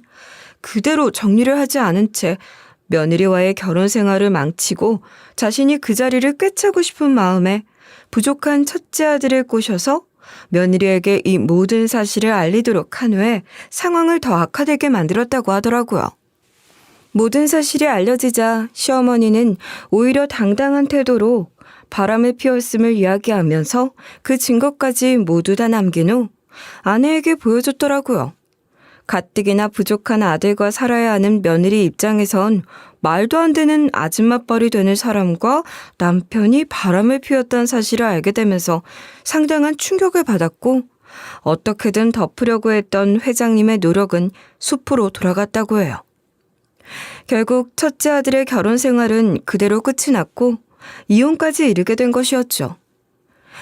그대로 정리를 하지 않은 채 며느리와의 결혼 생활을 망치고 자신이 그 자리를 꿰차고 싶은 마음에 부족한 첫째 아들을 꼬셔서 며느리에게 이 모든 사실을 알리도록 한 후에 상황을 더 악화되게 만들었다고 하더라고요. 모든 사실이 알려지자 시어머니는 오히려 당당한 태도로 바람을 피웠음을 이야기하면서 그 증거까지 모두 다 남긴 후 아내에게 보여줬더라고요. 가뜩이나 부족한 아들과 살아야 하는 며느리 입장에선 말도 안 되는 아줌마뻘이 되는 사람과 남편이 바람을 피웠다는 사실을 알게 되면서 상당한 충격을 받았고 어떻게든 덮으려고 했던 회장님의 노력은 숲으로 돌아갔다고 해요. 결국 첫째 아들의 결혼 생활은 그대로 끝이 났고 이혼까지 이르게 된 것이었죠.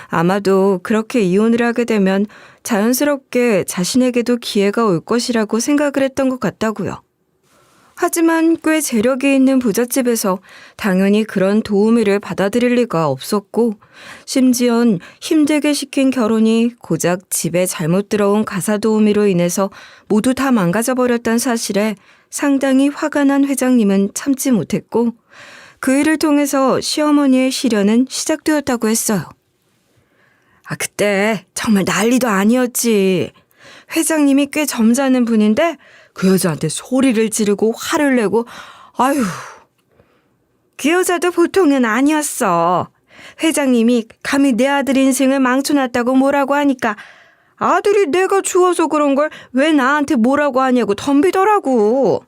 아마도 그렇게 이혼을 하게 되면 자연스럽게 자신에게도 기회가 올 것이라고 생각을 했던 것 같다고요. 하지만 꽤 재력이 있는 부잣집에서 당연히 그런 도우미를 받아들일 리가 없었고 심지언 힘들게 시킨 결혼이 고작 집에 잘못 들어온 가사 도우미로 인해서 모두 다 망가져버렸다는 사실에 상당히 화가 난 회장님은 참지 못했고 그 일을 통해서 시어머니의 시련은 시작되었다고 했어요. 그때 정말 난리도 아니었지. 회장님이 꽤 점잖은 분인데 그 여자한테 소리를 지르고 화를 내고 아휴. 그 여자도 보통은 아니었어. 회장님이 감히 내 아들 인생을 망쳐놨다고 뭐라고 하니까 아들이 내가 죽어서 그런 걸 왜 나한테 뭐라고 하냐고 덤비더라고.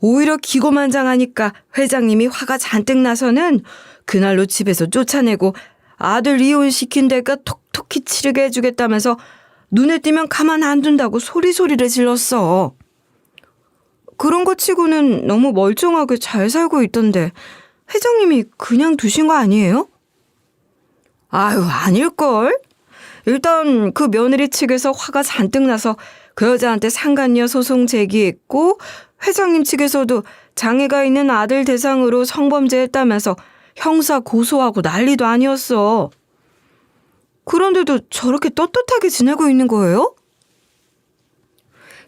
오히려 기고만장하니까 회장님이 화가 잔뜩 나서는 그날로 집에서 쫓아내고 아들 이혼시킨 데가 톡톡히 치르게 해주겠다면서 눈에 띄면 가만 안 둔다고 소리소리를 질렀어. 그런 거 치고는 너무 멀쩡하게 잘 살고 있던데 회장님이 그냥 두신 거 아니에요? 아유, 아닐걸? 일단 그 며느리 측에서 화가 잔뜩 나서 그 여자한테 상간녀 소송 제기했고 회장님 측에서도 장애가 있는 아들 대상으로 성범죄했다면서 형사 고소하고 난리도 아니었어. 그런데도 저렇게 떳떳하게 지내고 있는 거예요?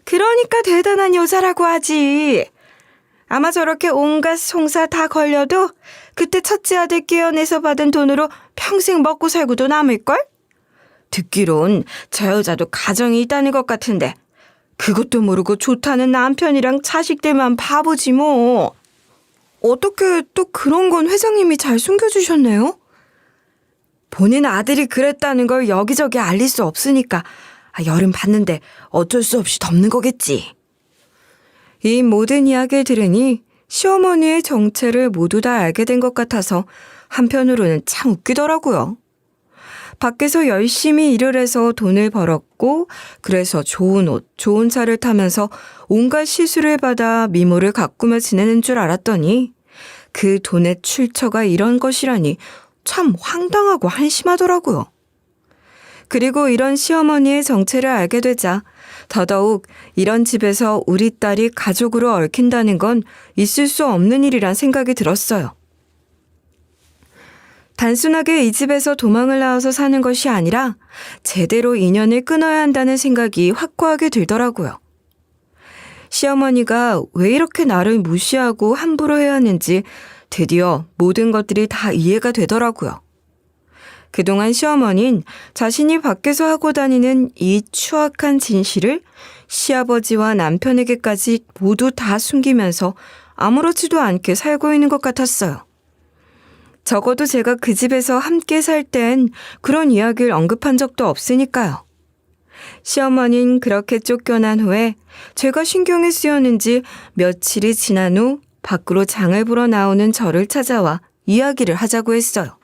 그러니까 대단한 여자라고 하지. 아마 저렇게 온갖 송사 다 걸려도 그때 첫째 아들 깨어내서 받은 돈으로 평생 먹고 살고도 남을걸? 듣기론 저 여자도 가정이 있다는 것 같은데 그것도 모르고 좋다는 남편이랑 자식들만 바보지 뭐. 어떻게 또 그런 건 회장님이 잘 숨겨주셨네요? 본인 아들이 그랬다는 걸 여기저기 알릴 수 없으니까 열은 받는데 어쩔 수 없이 덮는 거겠지. 이 모든 이야기를 들으니 시어머니의 정체를 모두 다 알게 된 것 같아서 한편으로는 참 웃기더라고요. 밖에서 열심히 일을 해서 돈을 벌었고 그래서 좋은 옷, 좋은 차를 타면서 온갖 시술을 받아 미모를 가꾸며 지내는 줄 알았더니 그 돈의 출처가 이런 것이라니 참 황당하고 한심하더라고요. 그리고 이런 시어머니의 정체를 알게 되자 더더욱 이런 집에서 우리 딸이 가족으로 얽힌다는 건 있을 수 없는 일이란 생각이 들었어요. 단순하게 이 집에서 도망을 나와서 사는 것이 아니라 제대로 인연을 끊어야 한다는 생각이 확고하게 들더라고요. 시어머니가 왜 이렇게 나를 무시하고 함부로 해야 하는지 드디어 모든 것들이 다 이해가 되더라고요. 그동안 시어머니는 자신이 밖에서 하고 다니는 이 추악한 진실을 시아버지와 남편에게까지 모두 다 숨기면서 아무렇지도 않게 살고 있는 것 같았어요. 적어도 제가 그 집에서 함께 살 땐 그런 이야기를 언급한 적도 없으니까요. 시어머니는 그렇게 쫓겨난 후에 제가 신경이 쓰였는지 며칠이 지난 후 밖으로 장을 보러 나오는 저를 찾아와 이야기를 하자고 했어요.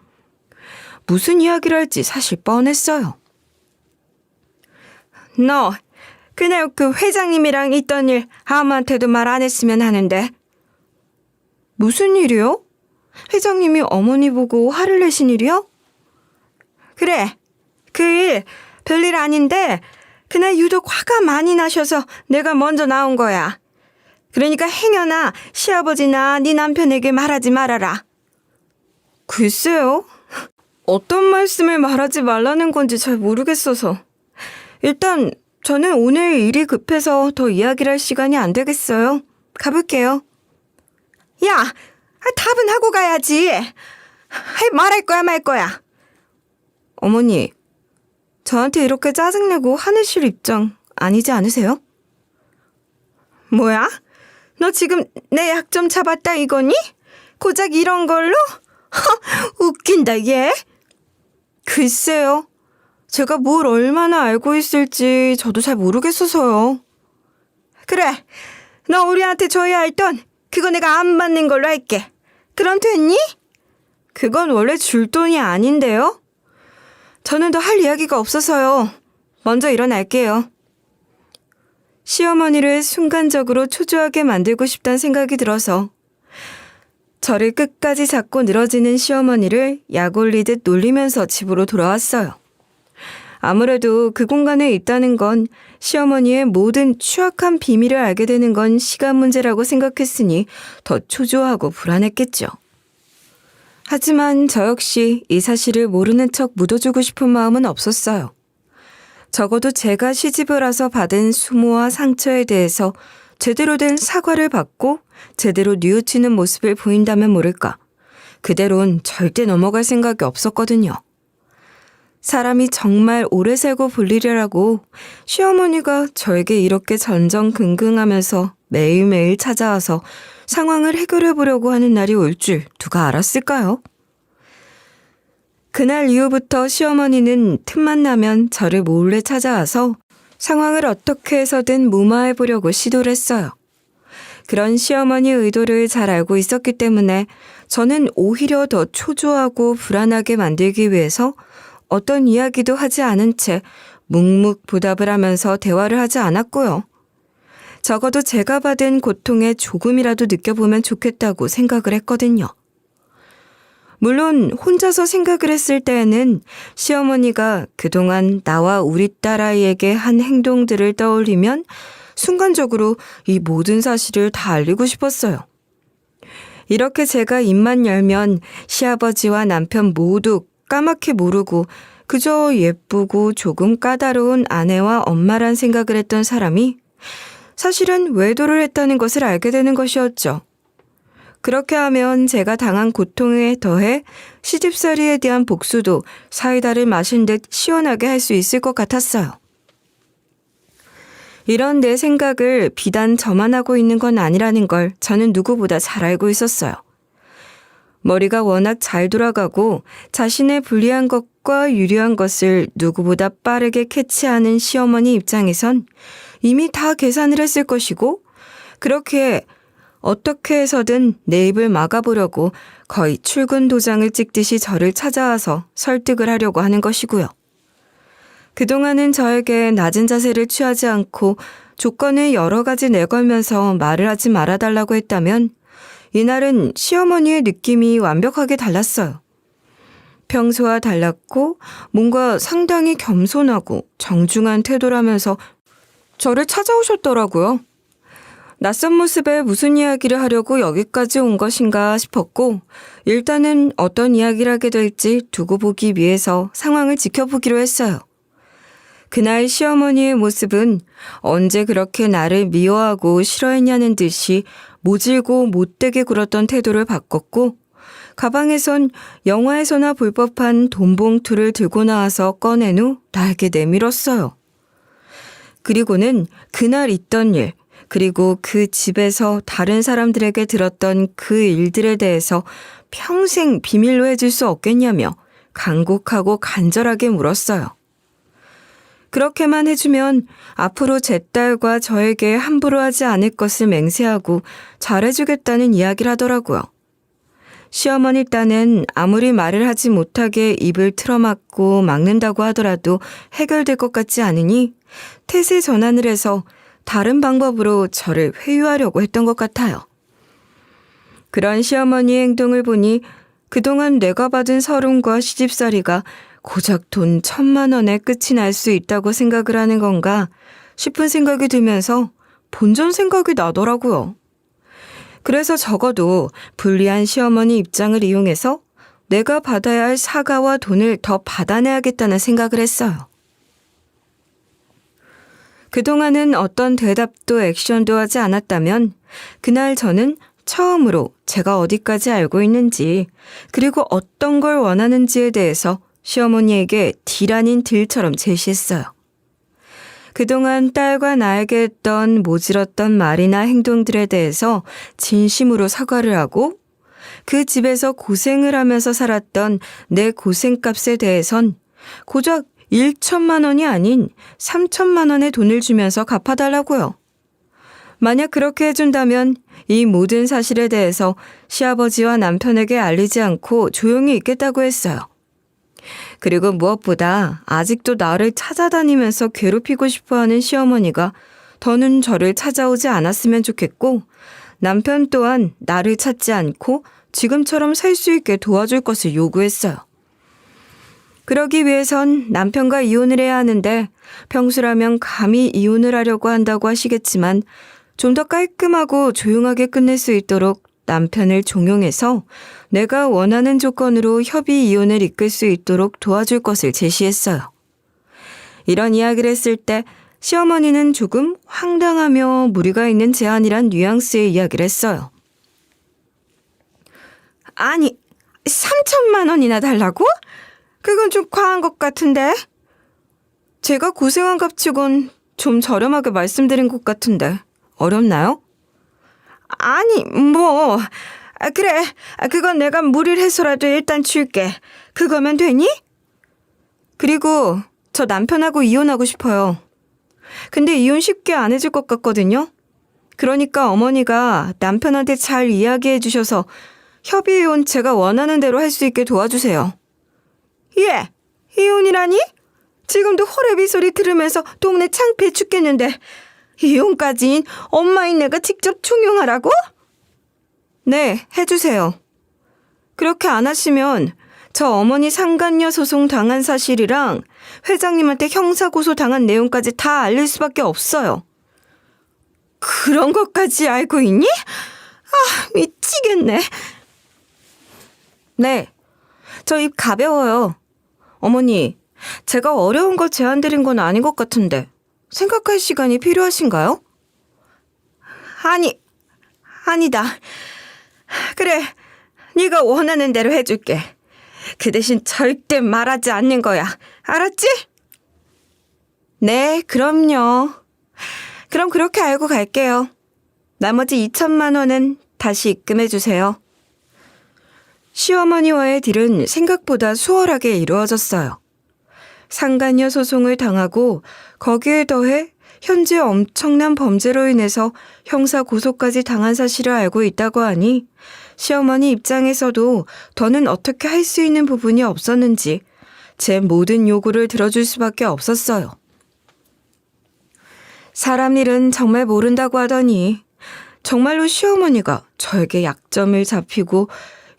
무슨 이야기를 할지 사실 뻔했어요. 너 그날 그 회장님이랑 있던 일 아무한테도 말 안 했으면 하는데. 무슨 일이요? 회장님이 어머니 보고 화를 내신 일이요? 그래, 그 일 별일 아닌데 그날 유독 화가 많이 나셔서 내가 먼저 나온 거야. 그러니까 행여나 시아버지나 네 남편에게 말하지 말아라. 글쎄요. 어떤 말씀을 말하지 말라는 건지 잘 모르겠어서. 일단 저는 오늘 일이 급해서 더 이야기를 할 시간이 안 되겠어요. 가볼게요. 야, 답은 하고 가야지. 말할 거야 말 거야. 어머니, 저한테 이렇게 짜증내고 화내실 입장 아니지 않으세요? 뭐야? 너 지금 내 약 좀 잡았다 이거니? 고작 이런 걸로? 웃긴다 얘. 글쎄요. 제가 뭘 얼마나 알고 있을지 저도 잘 모르겠어서요. 그래, 너 우리한테 줘야 할 돈 그거 내가 안 받는 걸로 할게. 그럼 됐니? 그건 원래 줄 돈이 아닌데요. 저는 더 할 이야기가 없어서요. 먼저 일어날게요. 시어머니를 순간적으로 초조하게 만들고 싶다는 생각이 들어서 저를 끝까지 잡고 늘어지는 시어머니를 약 올리듯 놀리면서 집으로 돌아왔어요. 아무래도 그 공간에 있다는 건 시어머니의 모든 추악한 비밀을 알게 되는 건 시간 문제라고 생각했으니 더 초조하고 불안했겠죠. 하지만 저 역시 이 사실을 모르는 척 묻어주고 싶은 마음은 없었어요. 적어도 제가 시집을 와서 받은 수모와 상처에 대해서 제대로 된 사과를 받고 제대로 뉘우치는 모습을 보인다면 모를까. 그대로는 절대 넘어갈 생각이 없었거든요. 사람이 정말 오래 살고 볼 일이라고 시어머니가 저에게 이렇게 전전긍긍하면서 매일매일 찾아와서 상황을 해결해 보려고 하는 날이 올 줄 누가 알았을까요? 그날 이후부터 시어머니는 틈만 나면 저를 몰래 찾아와서 상황을 어떻게 해서든 무마해 보려고 시도를 했어요. 그런 시어머니의 의도를 잘 알고 있었기 때문에 저는 오히려 더 초조하고 불안하게 만들기 위해서 어떤 이야기도 하지 않은 채 묵묵부답을 하면서 대화를 하지 않았고요. 적어도 제가 받은 고통에 조금이라도 느껴보면 좋겠다고 생각을 했거든요. 물론 혼자서 생각을 했을 때에는 시어머니가 그동안 나와 우리 딸아이에게 한 행동들을 떠올리면 순간적으로 이 모든 사실을 다 알리고 싶었어요. 이렇게 제가 입만 열면 시아버지와 남편 모두 까맣게 모르고 그저 예쁘고 조금 까다로운 아내와 엄마란 생각을 했던 사람이 사실은 외도를 했다는 것을 알게 되는 것이었죠. 그렇게 하면 제가 당한 고통에 더해 시집살이에 대한 복수도 사이다를 마신 듯 시원하게 할 수 있을 것 같았어요. 이런 내 생각을 비단 저만 하고 있는 건 아니라는 걸 저는 누구보다 잘 알고 있었어요. 머리가 워낙 잘 돌아가고 자신의 불리한 것과 유리한 것을 누구보다 빠르게 캐치하는 시어머니 입장에선 이미 다 계산을 했을 것이고 그렇게 어떻게 해서든 내 입을 막아보려고 거의 출근 도장을 찍듯이 저를 찾아와서 설득을 하려고 하는 것이고요. 그동안은 저에게 낮은 자세를 취하지 않고 조건을 여러 가지 내걸면서 말을 하지 말아달라고 했다면 이날은 시어머니의 느낌이 완벽하게 달랐어요. 평소와 달랐고 뭔가 상당히 겸손하고 정중한 태도라면서 저를 찾아오셨더라고요. 낯선 모습에 무슨 이야기를 하려고 여기까지 온 것인가 싶었고 일단은 어떤 이야기를 하게 될지 두고 보기 위해서 상황을 지켜보기로 했어요. 그날 시어머니의 모습은 언제 그렇게 나를 미워하고 싫어했냐는 듯이 모질고 못되게 굴었던 태도를 바꿨고 가방에선 영화에서나 볼 법한 돈 봉투를 들고 나와서 꺼낸 후 나에게 내밀었어요. 그리고는 그날 있던 일, 그리고 그 집에서 다른 사람들에게 들었던 그 일들에 대해서 평생 비밀로 해줄 수 없겠냐며 간곡하고 간절하게 물었어요. 그렇게만 해주면 앞으로 제 딸과 저에게 함부로 하지 않을 것을 맹세하고 잘해주겠다는 이야기를 하더라고요. 시어머니 딴은 아무리 말을 하지 못하게 입을 틀어막고 막는다고 하더라도 해결될 것 같지 않으니 태세 전환을 해서 다른 방법으로 저를 회유하려고 했던 것 같아요. 그런 시어머니의 행동을 보니 그동안 내가 받은 서름과 시집살이가 고작 돈 1,000만 원에 끝이 날 수 있다고 생각을 하는 건가 싶은 생각이 들면서 본전 생각이 나더라고요. 그래서 적어도 불리한 시어머니 입장을 이용해서 내가 받아야 할 사과와 돈을 더 받아내야겠다는 생각을 했어요. 그동안은 어떤 대답도 액션도 하지 않았다면 그날 저는 처음으로 제가 어디까지 알고 있는지 그리고 어떤 걸 원하는지에 대해서 시어머니에게 딜 아닌 딜처럼 제시했어요. 그동안 딸과 나에게 했던 모질었던 말이나 행동들에 대해서 진심으로 사과를 하고 그 집에서 고생을 하면서 살았던 내 고생값에 대해선 고작 1,000만 원이 아닌 3,000만 원의 돈을 주면서 갚아달라고요. 만약 그렇게 해준다면 이 모든 사실에 대해서 시아버지와 남편에게 알리지 않고 조용히 있겠다고 했어요. 그리고 무엇보다 아직도 나를 찾아다니면서 괴롭히고 싶어하는 시어머니가 더는 저를 찾아오지 않았으면 좋겠고 남편 또한 나를 찾지 않고 지금처럼 살 수 있게 도와줄 것을 요구했어요. 그러기 위해선 남편과 이혼을 해야 하는데 평소라면 감히 이혼을 하려고 한다고 하시겠지만 좀 더 깔끔하고 조용하게 끝낼 수 있도록 남편을 종용해서 내가 원하는 조건으로 협의 이혼을 이끌 수 있도록 도와줄 것을 제시했어요. 이런 이야기를 했을 때 시어머니는 조금 황당하며 무리가 있는 제안이란 뉘앙스의 이야기를 했어요. 아니, 3,000만 원이나 달라고? 그건 좀 과한 것 같은데. 제가 고생한 값치곤 좀 저렴하게 말씀드린 것 같은데 어렵나요? 아니, 뭐 그래, 그건 내가 무리를 해서라도 일단 줄게. 그거면 되니? 그리고 저 남편하고 이혼하고 싶어요. 근데 이혼 쉽게 안 해줄 것 같거든요. 그러니까 어머니가 남편한테 잘 이야기해 주셔서 협의 이혼 제가 원하는 대로 할 수 있게 도와주세요. 예, 이혼이라니? 지금도 호래비 소리 들으면서 동네 창피해 죽겠는데 이혼까지는 엄마인 내가 직접 종용하라고? 네, 해주세요. 그렇게 안 하시면 저 어머니 상간녀 소송 당한 사실이랑 회장님한테 형사고소 당한 내용까지 다 알릴 수밖에 없어요. 그런 것까지 알고 있니? 아, 미치겠네. 네, 저 입 가벼워요. 어머니, 제가 어려운 걸 제안드린 건 아닌 것 같은데 생각할 시간이 필요하신가요? 아니다. 그래, 네가 원하는 대로 해줄게. 그 대신 절대 말하지 않는 거야. 알았지? 네, 그럼요. 그럼 그렇게 알고 갈게요. 나머지 2,000만 원은 다시 입금해주세요. 시어머니와의 딜은 생각보다 수월하게 이루어졌어요. 상간녀 소송을 당하고 거기에 더해 현재 엄청난 범죄로 인해서 형사 고소까지 당한 사실을 알고 있다고 하니 시어머니 입장에서도 더는 어떻게 할 수 있는 부분이 없었는지 제 모든 요구를 들어줄 수밖에 없었어요. 사람 일은 정말 모른다고 하더니 정말로 시어머니가 저에게 약점을 잡히고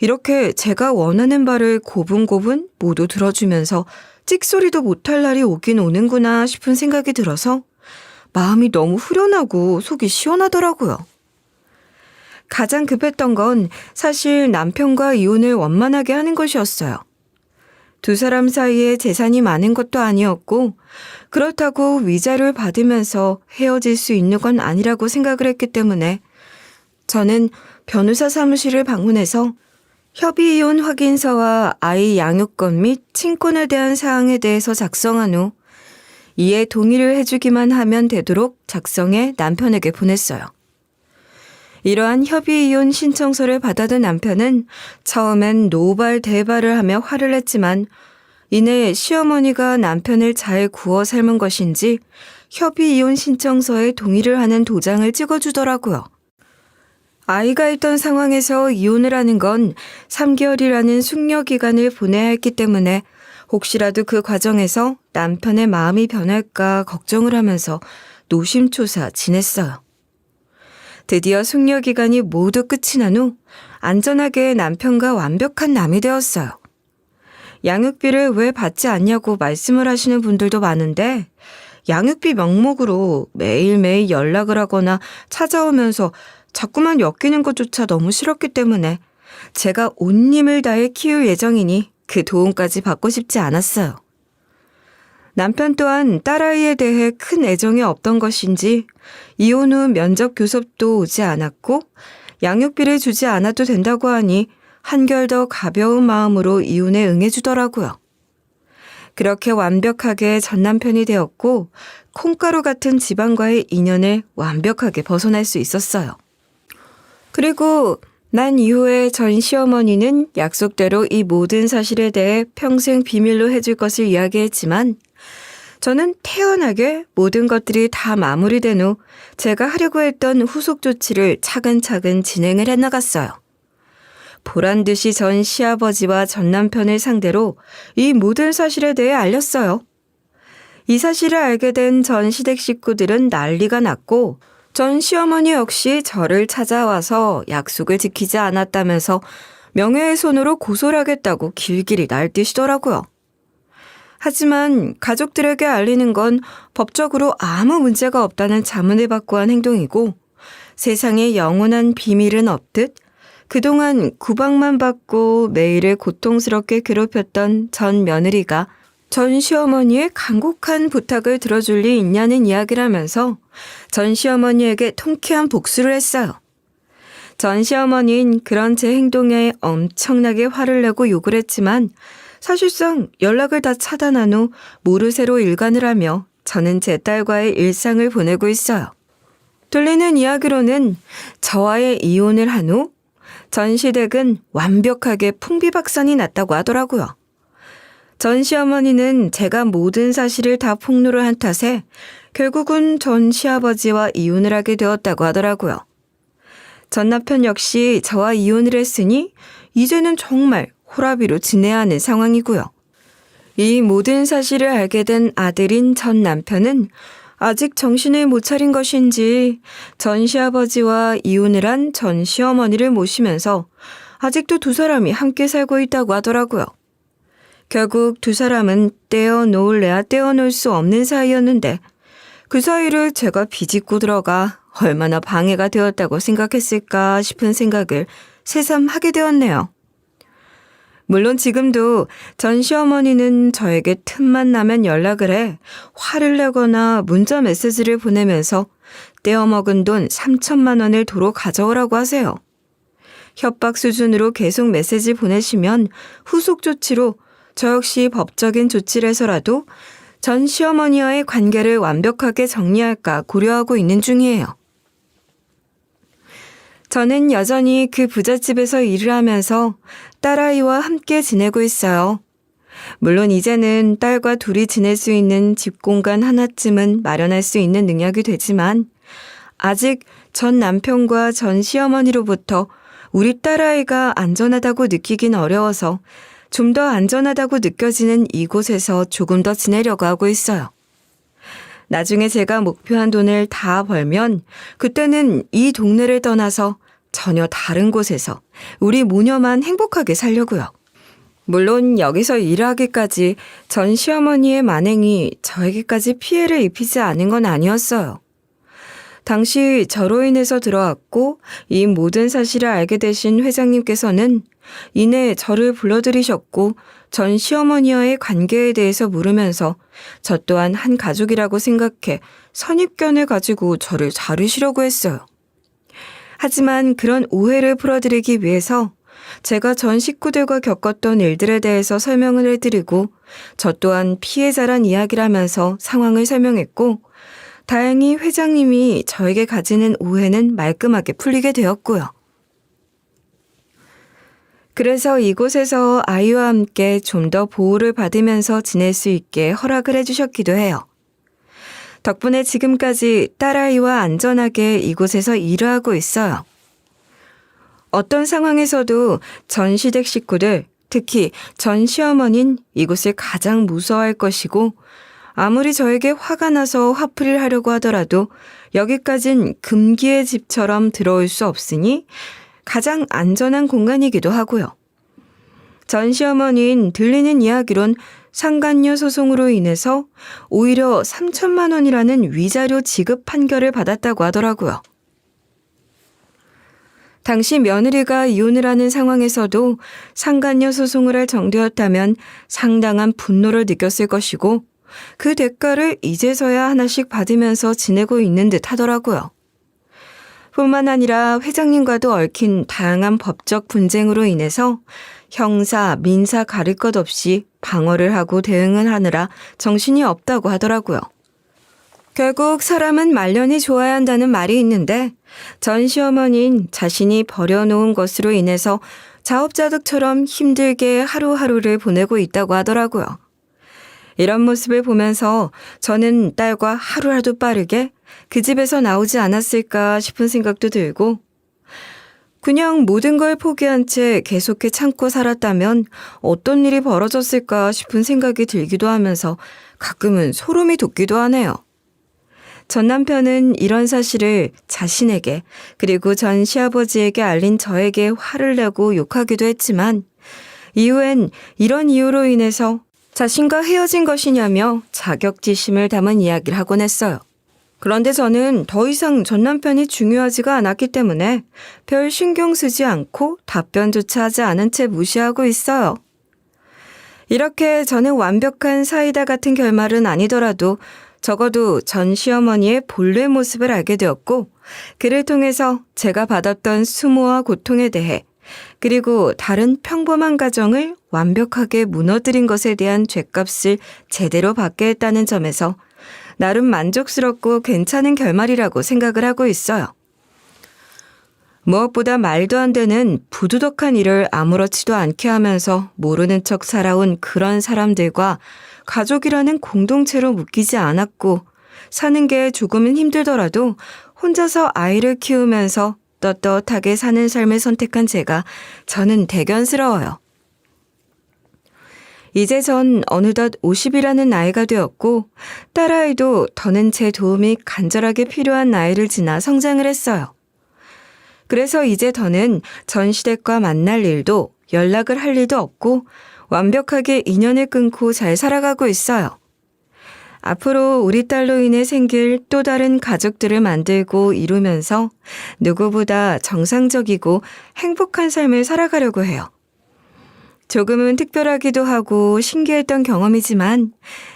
이렇게 제가 원하는 바를 고분고분 모두 들어주면서 찍소리도 못할 날이 오긴 오는구나 싶은 생각이 들어서 마음이 너무 후련하고 속이 시원하더라고요. 가장 급했던 건 사실 남편과 이혼을 원만하게 하는 것이었어요. 두 사람 사이에 재산이 많은 것도 아니었고 그렇다고 위자료를 받으면서 헤어질 수 있는 건 아니라고 생각을 했기 때문에 저는 변호사 사무실을 방문해서 협의 이혼 확인서와 아이 양육권 및 친권에 대한 사항에 대해서 작성한 후 이에 동의를 해주기만 하면 되도록 작성해 남편에게 보냈어요. 이러한 협의 이혼 신청서를 받아든 남편은 처음엔 노발대발을 하며 화를 냈지만 이내 시어머니가 남편을 잘 구워 삶은 것인지 협의 이혼 신청서에 동의를 하는 도장을 찍어주더라고요. 아이가 있던 상황에서 이혼을 하는 건 3개월이라는 숙려 기간을 보내야 했기 때문에 혹시라도 그 과정에서 남편의 마음이 변할까 걱정을 하면서 노심초사 지냈어요. 드디어 숙려 기간이 모두 끝이 난 후 안전하게 남편과 완벽한 남이 되었어요. 양육비를 왜 받지 않냐고 말씀을 하시는 분들도 많은데 양육비 명목으로 매일매일 연락을 하거나 찾아오면서 자꾸만 엮이는 것조차 너무 싫었기 때문에 제가 온 힘을 다해 키울 예정이니 그 도움까지 받고 싶지 않았어요. 남편 또한 딸아이에 대해 큰 애정이 없던 것인지 이혼 후 면접 교섭도 오지 않았고 양육비를 주지 않아도 된다고 하니 한결 더 가벼운 마음으로 이혼에 응해주더라고요. 그렇게 완벽하게 전 남편이 되었고 콩가루 같은 집안과의 인연을 완벽하게 벗어날 수 있었어요. 그리고 난 이후에 전 시어머니는 약속대로 이 모든 사실에 대해 평생 비밀로 해줄 것을 이야기했지만 저는 태연하게 모든 것들이 다 마무리된 후 제가 하려고 했던 후속 조치를 차근차근 진행을 해나갔어요. 보란 듯이 전 시아버지와 전 남편을 상대로 이 모든 사실에 대해 알렸어요. 이 사실을 알게 된 전 시댁 식구들은 난리가 났고 전 시어머니 역시 저를 찾아와서 약속을 지키지 않았다면서 명예훼손으로 고소를 하겠다고 길길이 날뛰시더라고요. 하지만 가족들에게 알리는 건 법적으로 아무 문제가 없다는 자문을 받고 한 행동이고 세상에 영원한 비밀은 없듯 그동안 구박만 받고 매일을 고통스럽게 괴롭혔던 전 며느리가 전 시어머니의 간곡한 부탁을 들어줄 리 있냐는 이야기를 하면서 전 시어머니에게 통쾌한 복수를 했어요. 전 시어머니는 그런 제 행동에 엄청나게 화를 내고 욕을 했지만 사실상 연락을 다 차단한 후 모르쇠로 일관을 하며 저는 제 딸과의 일상을 보내고 있어요. 들리는 이야기로는 저와의 이혼을 한 후 전 시댁은 완벽하게 풍비박산이 났다고 하더라고요. 전 시어머니는 제가 모든 사실을 다 폭로를 한 탓에 결국은 전 시아버지와 이혼을 하게 되었다고 하더라고요. 전 남편 역시 저와 이혼을 했으니 이제는 정말 호라비로 지내야 하는 상황이고요. 이 모든 사실을 알게 된 아들인 전 남편은 아직 정신을 못 차린 것인지 전 시아버지와 이혼을 한 전 시어머니를 모시면서 아직도 두 사람이 함께 살고 있다고 하더라고요. 결국 두 사람은 떼어놓을래야 떼어놓을 수 없는 사이였는데 그 사이를 제가 비집고 들어가 얼마나 방해가 되었다고 생각했을까 싶은 생각을 새삼 하게 되었네요. 물론 지금도 전 시어머니는 저에게 틈만 나면 연락을 해 화를 내거나 문자 메시지를 보내면서 떼어먹은 돈 3천만 원을 도로 가져오라고 하세요. 협박 수준으로 계속 메시지 보내시면 후속 조치로 저 역시 법적인 조치를 해서라도 전 시어머니와의 관계를 완벽하게 정리할까 고려하고 있는 중이에요. 저는 여전히 그 부잣집에서 일을 하면서 딸아이와 함께 지내고 있어요. 물론 이제는 딸과 둘이 지낼 수 있는 집 공간 하나쯤은 마련할 수 있는 능력이 되지만 아직 전 남편과 전 시어머니로부터 우리 딸아이가 안전하다고 느끼긴 어려워서 좀 더 안전하다고 느껴지는 이곳에서 조금 더 지내려고 하고 있어요. 나중에 제가 목표한 돈을 다 벌면 그때는 이 동네를 떠나서 전혀 다른 곳에서 우리 모녀만 행복하게 살려고요. 물론 여기서 일하기까지 전 시어머니의 만행이 저에게까지 피해를 입히지 않은 건 아니었어요. 당시 저로 인해서 들어왔고 이 모든 사실을 알게 되신 회장님께서는 이내 저를 불러들이셨고 전 시어머니와의 관계에 대해서 물으면서 저 또한 한 가족이라고 생각해 선입견을 가지고 저를 자르시려고 했어요. 하지만 그런 오해를 풀어드리기 위해서 제가 전 식구들과 겪었던 일들에 대해서 설명을 해드리고 저 또한 피해자란 이야기를 하면서 상황을 설명했고 다행히 회장님이 저에게 가지는 오해는 말끔하게 풀리게 되었고요. 그래서 이곳에서 아이와 함께 좀 더 보호를 받으면서 지낼 수 있게 허락을 해주셨기도 해요. 덕분에 지금까지 딸아이와 안전하게 이곳에서 일을 하고 있어요. 어떤 상황에서도 전 시댁 식구들, 특히 전 시어머니는 이곳을 가장 무서워할 것이고 아무리 저에게 화가 나서 화풀이를 하려고 하더라도 여기까진 금기의 집처럼 들어올 수 없으니 가장 안전한 공간이기도 하고요. 전 시어머니는 들리는 이야기론 상간녀 소송으로 인해서 오히려 3천만 원이라는 위자료 지급 판결을 받았다고 하더라고요. 당시 며느리가 이혼을 하는 상황에서도 상간녀 소송을 할 정도였다면 상당한 분노를 느꼈을 것이고 그 대가를 이제서야 하나씩 받으면서 지내고 있는 듯 하더라고요. 뿐만 아니라 회장님과도 얽힌 다양한 법적 분쟁으로 인해서 형사, 민사 가릴 것 없이 방어를 하고 대응을 하느라 정신이 없다고 하더라고요. 결국 사람은 말년이 좋아야 한다는 말이 있는데 전 시어머니는 자신이 버려놓은 것으로 인해서 자업자득처럼 힘들게 하루하루를 보내고 있다고 하더라고요. 이런 모습을 보면서 저는 딸과 하루라도 빠르게 그 집에서 나오지 않았을까 싶은 생각도 들고 그냥 모든 걸 포기한 채 계속해 참고 살았다면 어떤 일이 벌어졌을까 싶은 생각이 들기도 하면서 가끔은 소름이 돋기도 하네요. 전 남편은 이런 사실을 자신에게 그리고 전 시아버지에게 알린 저에게 화를 내고 욕하기도 했지만 이후엔 이런 이유로 인해서 자신과 헤어진 것이냐며 자격지심을 담은 이야기를 하곤 했어요. 그런데 저는 더 이상 전 남편이 중요하지가 않았기 때문에 별 신경 쓰지 않고 답변조차 하지 않은 채 무시하고 있어요. 이렇게 저는 완벽한 사이다 같은 결말은 아니더라도 적어도 전 시어머니의 본래 모습을 알게 되었고 그를 통해서 제가 받았던 수모와 고통에 대해 그리고 다른 평범한 가정을 완벽하게 무너뜨린 것에 대한 죗값을 제대로 받게 했다는 점에서 나름 만족스럽고 괜찮은 결말이라고 생각을 하고 있어요. 무엇보다 말도 안 되는 부두덕한 일을 아무렇지도 않게 하면서 모르는 척 살아온 그런 사람들과 가족이라는 공동체로 묶이지 않았고 사는 게 조금은 힘들더라도 혼자서 아이를 키우면서 떳떳하게 사는 삶을 선택한 제가 저는 대견스러워요. 이제 전 어느덧 50이라는 나이가 되었고 딸아이도 더는 제 도움이 간절하게 필요한 나이를 지나 성장을 했어요. 그래서 이제 더는 전 시댁과 만날 일도 연락을 할 일도 없고 완벽하게 인연을 끊고 잘 살아가고 있어요. 앞으로 우리 딸로 인해 생길 또 다른 가족들을 만들고 이루면서 누구보다 정상적이고 행복한 삶을 살아가려고 해요. 조금은 특별하기도 하고 신기했던 경험이지만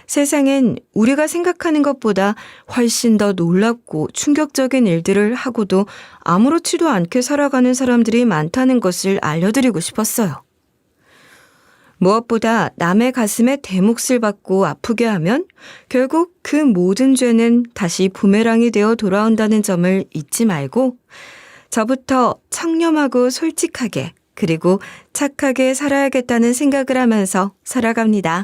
세상엔 우리가 생각하는 것보다 훨씬 더 놀랍고 충격적인 일들을 하고도 아무렇지도 않게 살아가는 사람들이 많다는 것을 알려드리고 싶었어요. 무엇보다 남의 가슴에 대몫을 받고 아프게 하면 결국 그 모든 죄는 다시 부메랑이 되어 돌아온다는 점을 잊지 말고 저부터 청렴하고 솔직하게 그리고 착하게 살아야겠다는 생각을 하면서 살아갑니다.